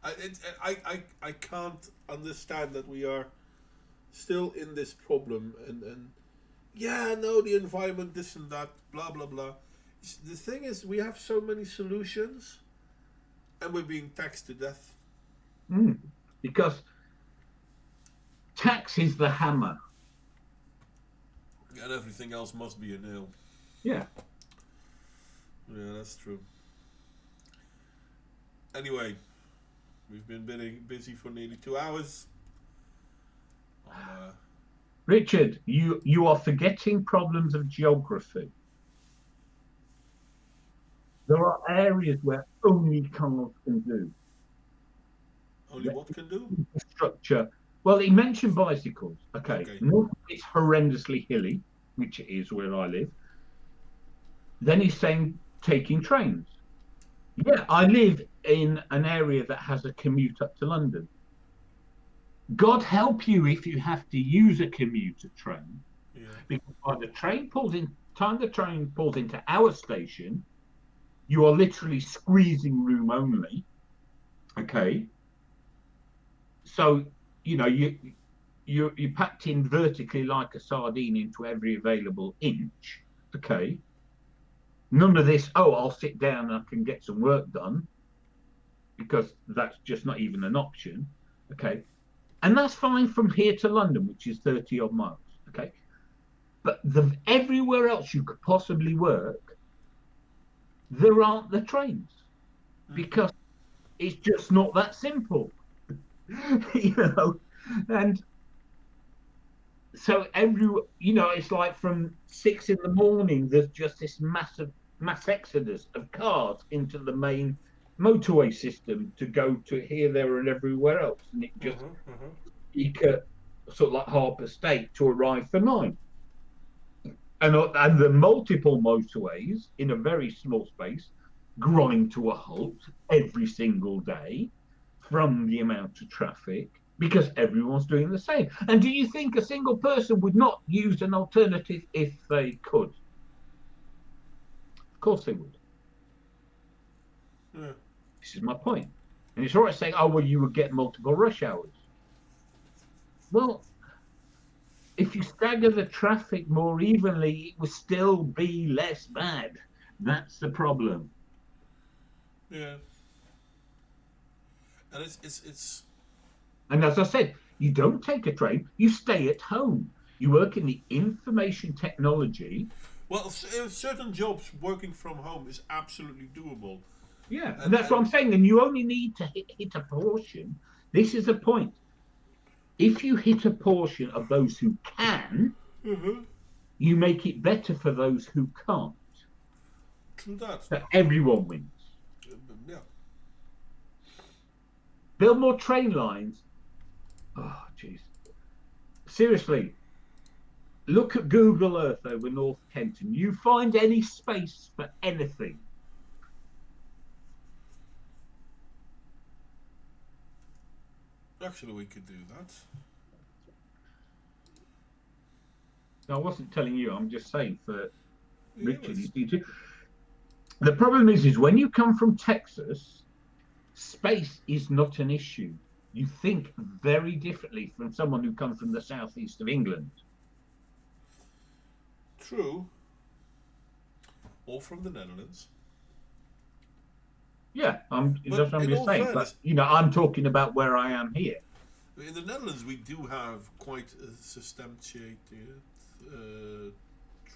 I can't understand that we are still in this problem and yeah, no, the environment, this and that, blah blah blah. The thing is, we have so many solutions, and we're being taxed to death. Because tax is the hammer. And everything else must be a nail. Yeah. Yeah, that's true. Anyway, we've been busy for nearly 2 hours. Richard, you are forgetting problems of geography. There are areas where only cars can do. Only what can do? Infrastructure. Well, he mentioned bicycles. Okay. North, it's horrendously hilly, which it is where I live. Then he's saying taking trains. Yeah, I live in an area that has a commute up to London. God help you if you have to use a commuter train. Yeah. Because by the train time the train pulls into our station, you are literally squeezing room only. Okay. So, you know, you're packed in vertically like a sardine into every available inch. Okay. None of this, oh, I'll sit down and I can get some work done, because that's just not even an option. Okay. And that's fine from here to London, which is 30 odd miles. Okay. But everywhere else you could possibly work, there aren't the trains, because it's just not that simple. And so it's like from 6 in the morning, there's just this mass exodus of cars into the main motorway system to go to here, there, and everywhere else, and it just peak at sort of like Harper State to arrive for 9. And the multiple motorways in a very small space grind to a halt every single day from the amount of traffic, because everyone's doing the same. And do you think a single person would not use an alternative if they could? Of course they would. Yeah. This is my point. And it's all right saying, oh, well, you would get multiple rush hours. Well, if you stagger the traffic more evenly, it would still be less bad. That's the problem. Yeah. And it's. And as I said, you don't take a train, you stay at home. You work in the information technology. Well, certain jobs working from home is absolutely doable. Yeah, and that's what I'm saying. And you only need to hit a portion. This is the point. If you hit a portion of those who can, you make it better for those who can't. True that. So everyone wins. Yeah. Build more train lines. Oh, jeez. Seriously, look at Google Earth over North Kenton. You find any space for anything? Actually, we could do that. No, I wasn't telling you. I'm just saying for Richard. The problem is when you come from Texas, space is not an issue. You think very differently from someone who comes from the southeast of England. True. Or from the Netherlands. Yeah, that's what I'm just saying. Fairness, but, I'm talking about where I am here. In the Netherlands, we do have quite a substantiated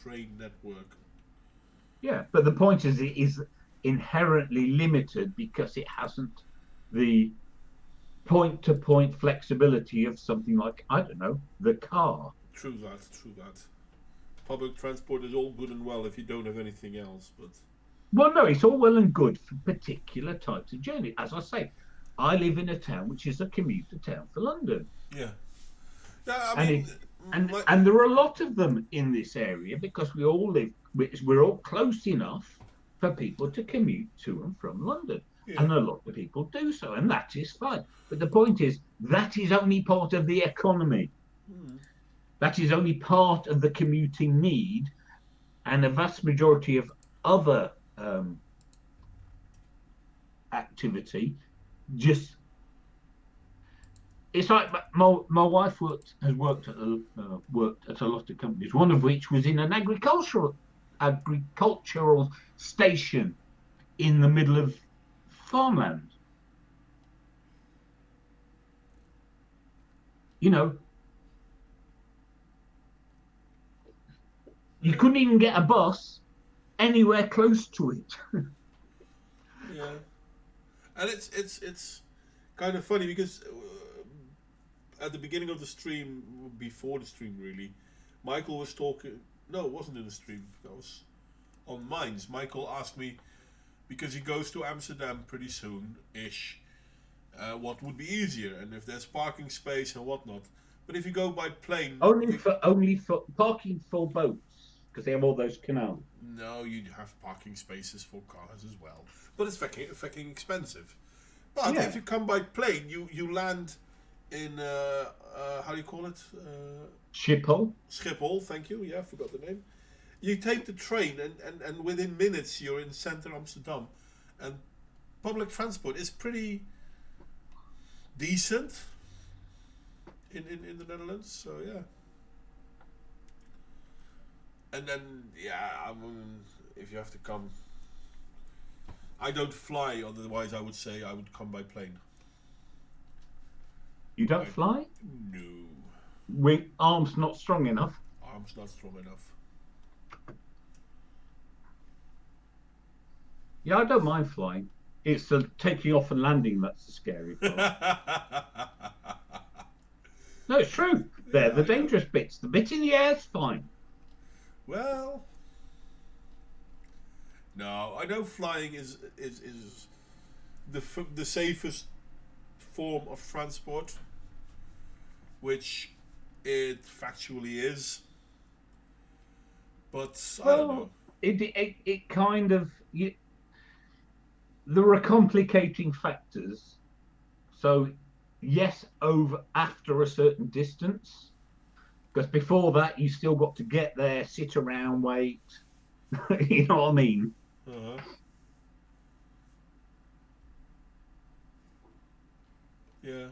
train network. Yeah, but the point is, it is inherently limited because it hasn't the point-to-point flexibility of something like, I don't know, the car. True that. Public transport is all good and well if you don't have anything else, but... Well, no, it's all well and good for particular types of journey. As I say, I live in a town which is a commuter town for London. Yeah. Yeah, I mean... And there are a lot of them in this area because we're all close enough for people to commute to and from London. Yeah. And a lot of people do so, and that is fine. But the point is, that is only part of the economy. That is only part of the commuting need, and a vast majority of other activity just... It's like my wife has worked at a lot of companies, one of which was in an agricultural station in the middle of farmland. You couldn't even get a bus anywhere close to it. Yeah, and it's kind of funny because at the beginning of the stream, before the stream really, Michael was talking. No, it wasn't in the stream. That was on Minds. Michael asked me, because he goes to Amsterdam pretty soon-ish, what would be easier, and if there's parking space and whatnot. But if you go by plane... Only for parking for boats, because they have all those canals. No, you'd have parking spaces for cars as well. But it's fucking expensive. But if you come by plane, you land in, how do you call it? Schiphol. Schiphol, thank you. Yeah, I forgot the name. You take the train and within minutes you're in center Amsterdam. And public transport is pretty decent in the Netherlands. So, yeah. And then, yeah, if you have to come, I don't fly. Otherwise, I would say I would come by plane. You don't I, fly? no, Wing arms not strong enough. arms not strong enough. Yeah, I don't mind flying. It's the taking off and landing that's the scary part. No, it's true. They're Yeah, the I know. dangerous bits. The bit in the air's fine. Well, no, I know flying is the safest form of transport, which it factually is. But I don't know. Well, it kind of there are complicating factors. So yes, over after a certain distance, because before that you still got to get there, sit around, wait. You know what I mean? Uh-huh. Yeah.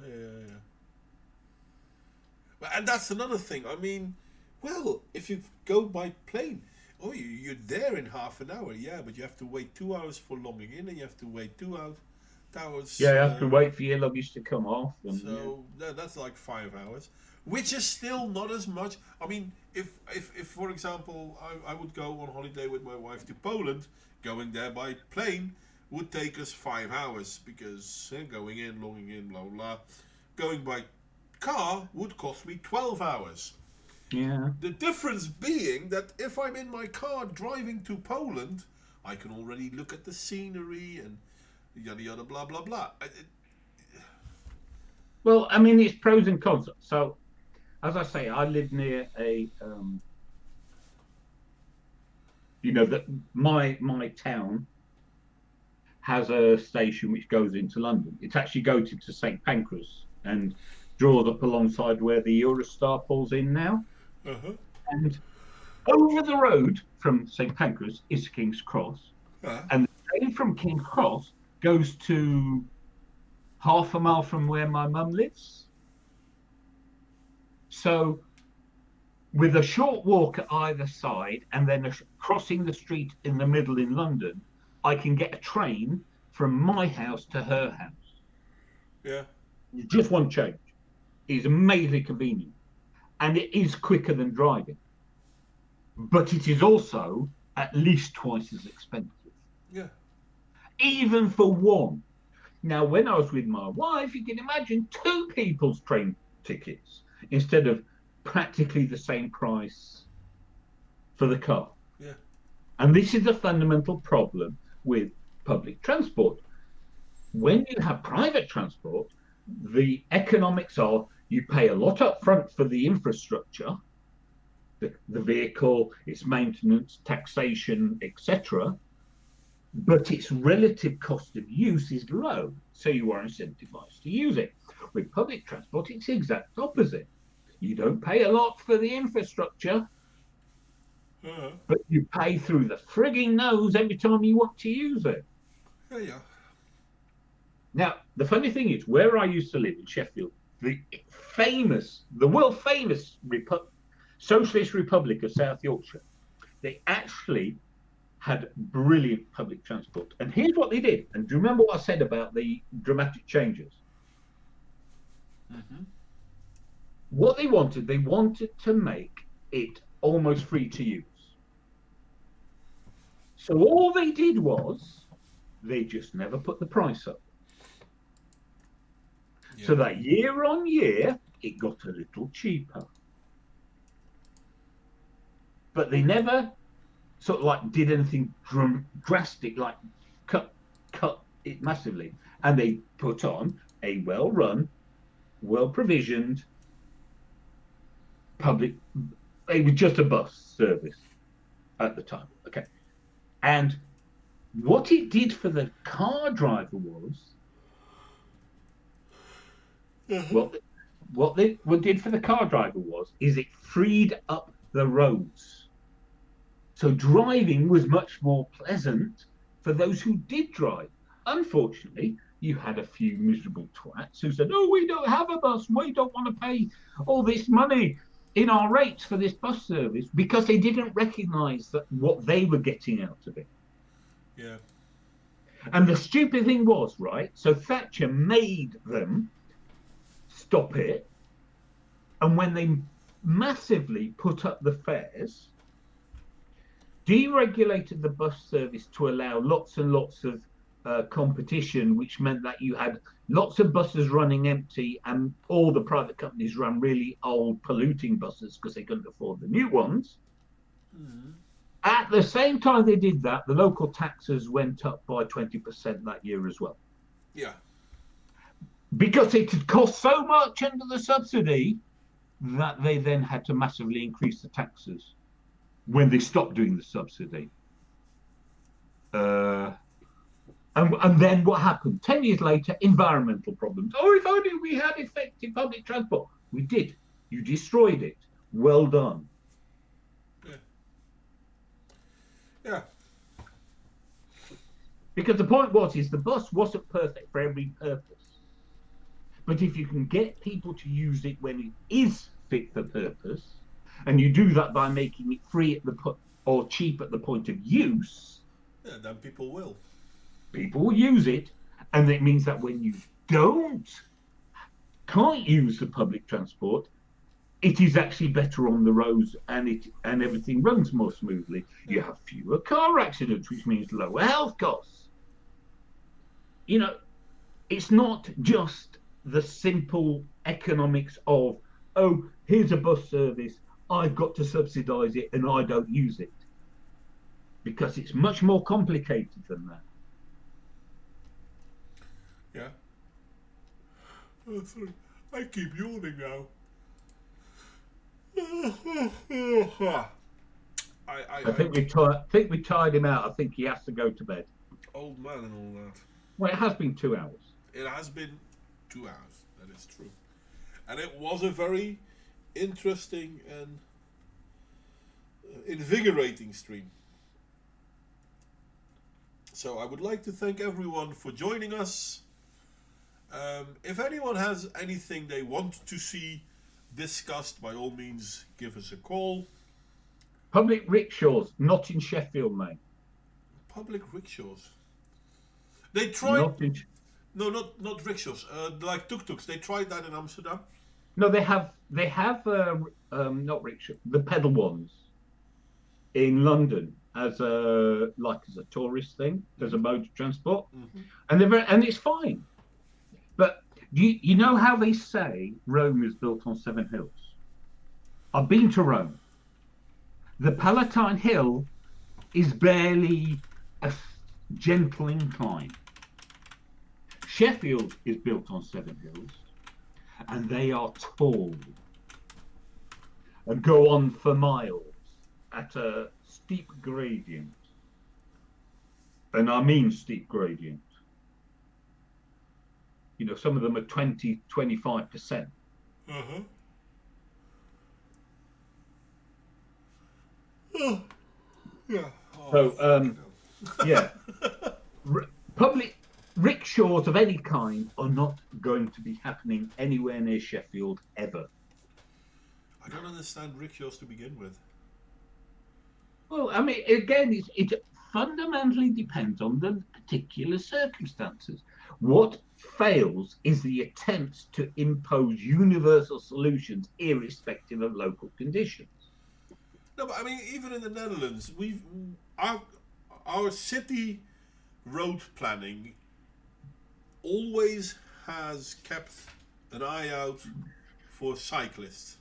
And that's another thing. I mean, well, if you go by plane, oh, you're there in half an hour. Yeah, but you have to wait 2 hours for logging in, and you have to wait 2 hours. Yeah, you have to wait for your luggage to come off. And, So that's like 5 hours, which is still not as much. I mean, if for example, I would go on holiday with my wife to Poland, going there by plane would take us 5 hours because going in, logging in, blah blah. Going by car would cost me 12 hours. yeah. The difference being that if I'm in my car driving to Poland, I can already look at the scenery and yada yada blah blah blah. Well, I mean, it's pros and cons. So, as I say, I live near a, that my town has a station which goes into London. It's actually goes to St Pancras and draws up alongside where the Eurostar pulls in now. Uh-huh. And over the road from St Pancras is King's Cross, Uh-huh. and the train from King's Cross goes to half a mile from where my mum lives. So, with a short walk at either side and then crossing the street in the middle in London, I can get a train from my house to her house. Yeah. Just one change. It's amazingly convenient. And it is quicker than driving. But it is also at least twice as expensive. Yeah. Even for one. Now, when I was with my wife, you can imagine two people's train tickets instead of practically the same price for the car. Yeah. And this is a fundamental problem with public transport. When you have private transport, the economics are you pay a lot up front for the infrastructure, the vehicle, its maintenance, taxation, etc. But its relative cost of use is low, so you are incentivized to use it. With public transport, it's the exact opposite. You don't pay a lot for the infrastructure, Uh-huh. but you pay through the frigging nose every time you want to use it. Yeah. Now, the funny thing is, where I used to live in Sheffield, the world famous Socialist Republic of South Yorkshire, they actually had brilliant public transport. And here's what they did. And do you remember what I said about the dramatic changes? Mm-hmm. What they wanted to make it almost free to use. So all they did was they just never put the price up. Yeah. So that year on year, it got a little cheaper. But they never sort of like did anything drastic, like cut it massively. And they put on a well-run, well-provisioned public, it was just a bus service at the time. Okay. And what it did for the car driver was, what did for the car driver was, is it freed up the roads. So driving was much more pleasant for those who did drive. Unfortunately, you had a few miserable twats who said, "Oh, we don't have a bus. We don't want to pay all this money. in our rates for this bus service because they didn't recognise that what they were getting out of it. Yeah. And the stupid thing was, right, so Thatcher made them stop it. And when they massively put up the fares, deregulated the bus service to allow lots and lots of competition, which meant that you had lots of buses running empty and all the private companies ran really old polluting buses because they couldn't afford the new ones. Mm. At the same time they did that, the local taxes went up by 20% that year as well. Yeah. Because it had cost so much under the subsidy that they then had to massively increase the taxes when they stopped doing the subsidy. And then what happened? 10 years later, environmental problems. Oh, if only we had effective public transport. We did. You destroyed it. Well done. Yeah. Yeah. Because the point is the bus wasn't perfect for every purpose. But if you can get people to use it when it is fit for purpose, and you do that by making it free at or cheap at the point of use, yeah, then people will. People will use it, and it means that when you can't use the public transport, it is actually better on the roads, and everything runs more smoothly. You have fewer car accidents, which means lower health costs. You know, it's not just the simple economics of, oh, here's a bus service, I've got to subsidise it and I don't use it. Because it's much more complicated than that. Yeah. Oh, sorry. I keep yawning now. I think we tired him out. I think he has to go to bed. Old man and all that. Well, it has been 2 hours. It has been 2 hours. That is true. And it was a very interesting and invigorating stream. So I would like to thank everyone for joining us. If anyone has anything they want to see discussed, by all means, give us a call. Public rickshaws, not in Sheffield, mate. Public rickshaws. They tried. No, not rickshaws. Like tuk-tuks. They tried that in Amsterdam. No, they have not rickshaw, the pedal ones in London as a tourist thing, as a mode of transport, and it's fine. But you know how they say Rome is built on 7 hills? I've been to Rome. The Palatine Hill is barely a gentle incline. Sheffield is built on 7 hills, and they are tall and go on for miles at a steep gradient. And I mean steep gradient. You know, some of them are 20, 25%. Uh-huh. Oh. Yeah. Oh, so, yeah. Public rickshaws of any kind are not going to be happening anywhere near Sheffield ever. I don't understand rickshaws to begin with. Well, I mean, again, it fundamentally depends on the particular circumstances. What fails is the attempts to impose universal solutions irrespective of local conditions. No, but I mean, even in the Netherlands, our city road planning always has kept an eye out for cyclists.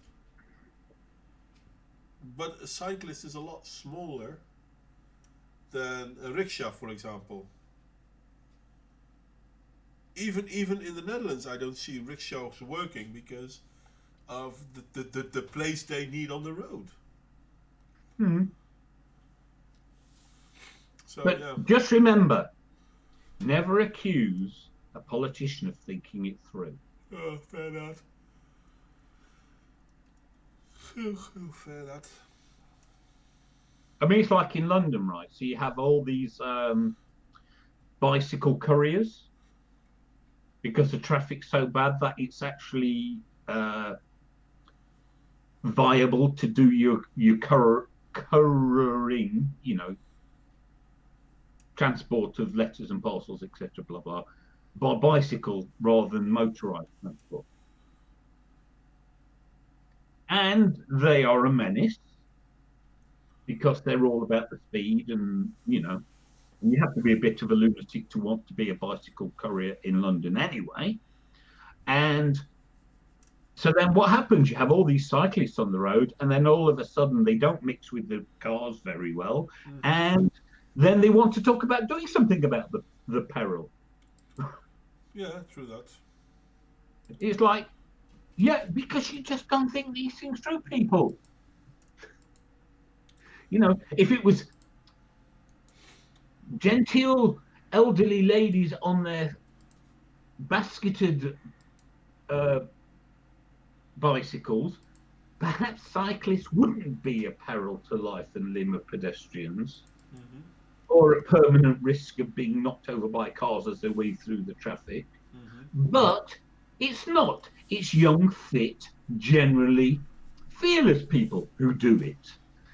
But a cyclist is a lot smaller than a rickshaw, for example. Even in the Netherlands, I don't see rickshaws working because of the place they need on the road. Mm-hmm. So, but yeah. Just remember, never accuse a politician of thinking it through. Oh, fair enough. Fair that. I mean, it's like in London, right? So you have all these bicycle couriers because the traffic's so bad that it's actually viable to do your couriering, transport of letters and parcels, etc., blah blah, by bicycle rather than motorized transport. And they are a menace because they're all about the speed, and you have to be a bit of a lunatic to want to be a bicycle courier in London anyway. And so then what happens? You have all these cyclists on the road, and then all of a sudden they don't mix with the cars very well. And then they want to talk about doing something about the peril. Yeah, true that. It's like, yeah, because you just don't think these things through, people. If it was genteel elderly ladies on their basketed bicycles, perhaps cyclists wouldn't be a peril to life and limb of pedestrians, or a permanent risk of being knocked over by cars as they weave through the traffic. But it's not. It's young, fit, generally fearless people who do it.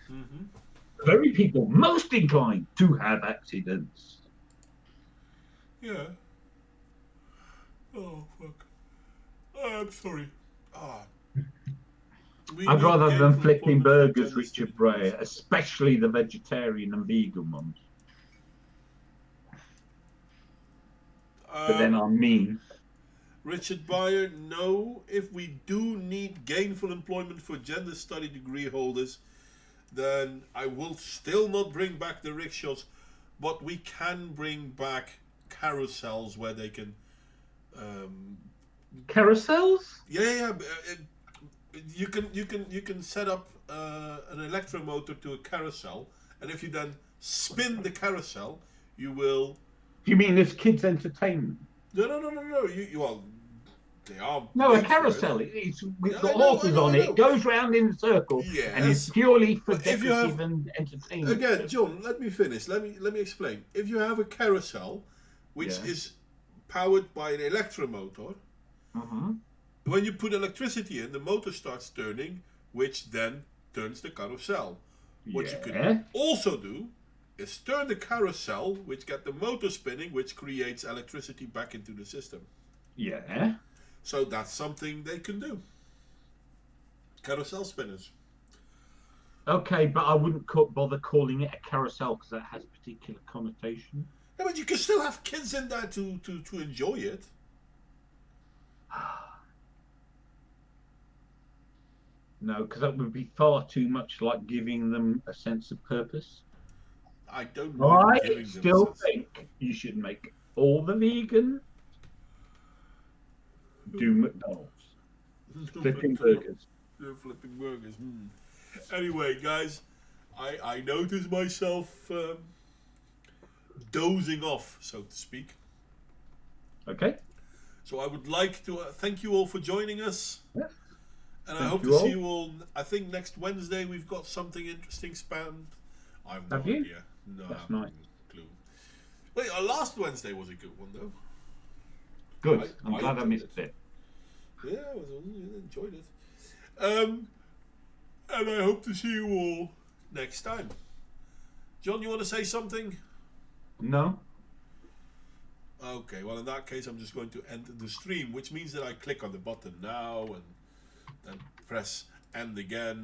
The very people most inclined to have accidents. Yeah. Oh, fuck. I'm sorry. I'd rather than flipping burgers, Richard Bray, especially the vegetarian and vegan ones. But then I'm mean. Richard Bayer, no. If we do need gainful employment for gender study degree holders, then I will still not bring back the rickshaws, but we can bring back carousels where they can. Carousels? Yeah. You can set up an electromotor to a carousel, and if you then spin the carousel, you will. You mean as kids' entertainment? No. Well, they are. No, a carousel. It's got horses on it. Goes round in a circle, and it's purely for decorative and entertainment. Again, John, let me finish. Let me explain. If you have a carousel, which is powered by an electromotor, when you put electricity in, the motor starts turning, which then turns the carousel. What you could also do is turn the carousel, which get the motor spinning, which creates electricity back into the system. Yeah. So that's something they can do. Carousel spinners. Okay, but I wouldn't bother calling it a carousel because that has particular connotation. Yeah, but you can still have kids in there to enjoy it. No, because that would be far too much like giving them a sense of purpose. I don't. I still think you should make all the vegan do McDonald's. Flipping burgers. Flipping burgers. Anyway, guys, I noticed myself dozing off, so to speak. Okay. So I would like to thank you all for joining us. Yes. And I hope to see you all. I think next Wednesday we've got something interesting spanned. I have no idea. No, that's nice. Clue. Wait, our last Wednesday was a good one though. Good. I'm glad I missed it. Yeah, I enjoyed it. And I hope to see you all next time. John, you want to say something? No. Okay, well in that case I'm just going to end the stream, which means that I click on the button now and then press end again.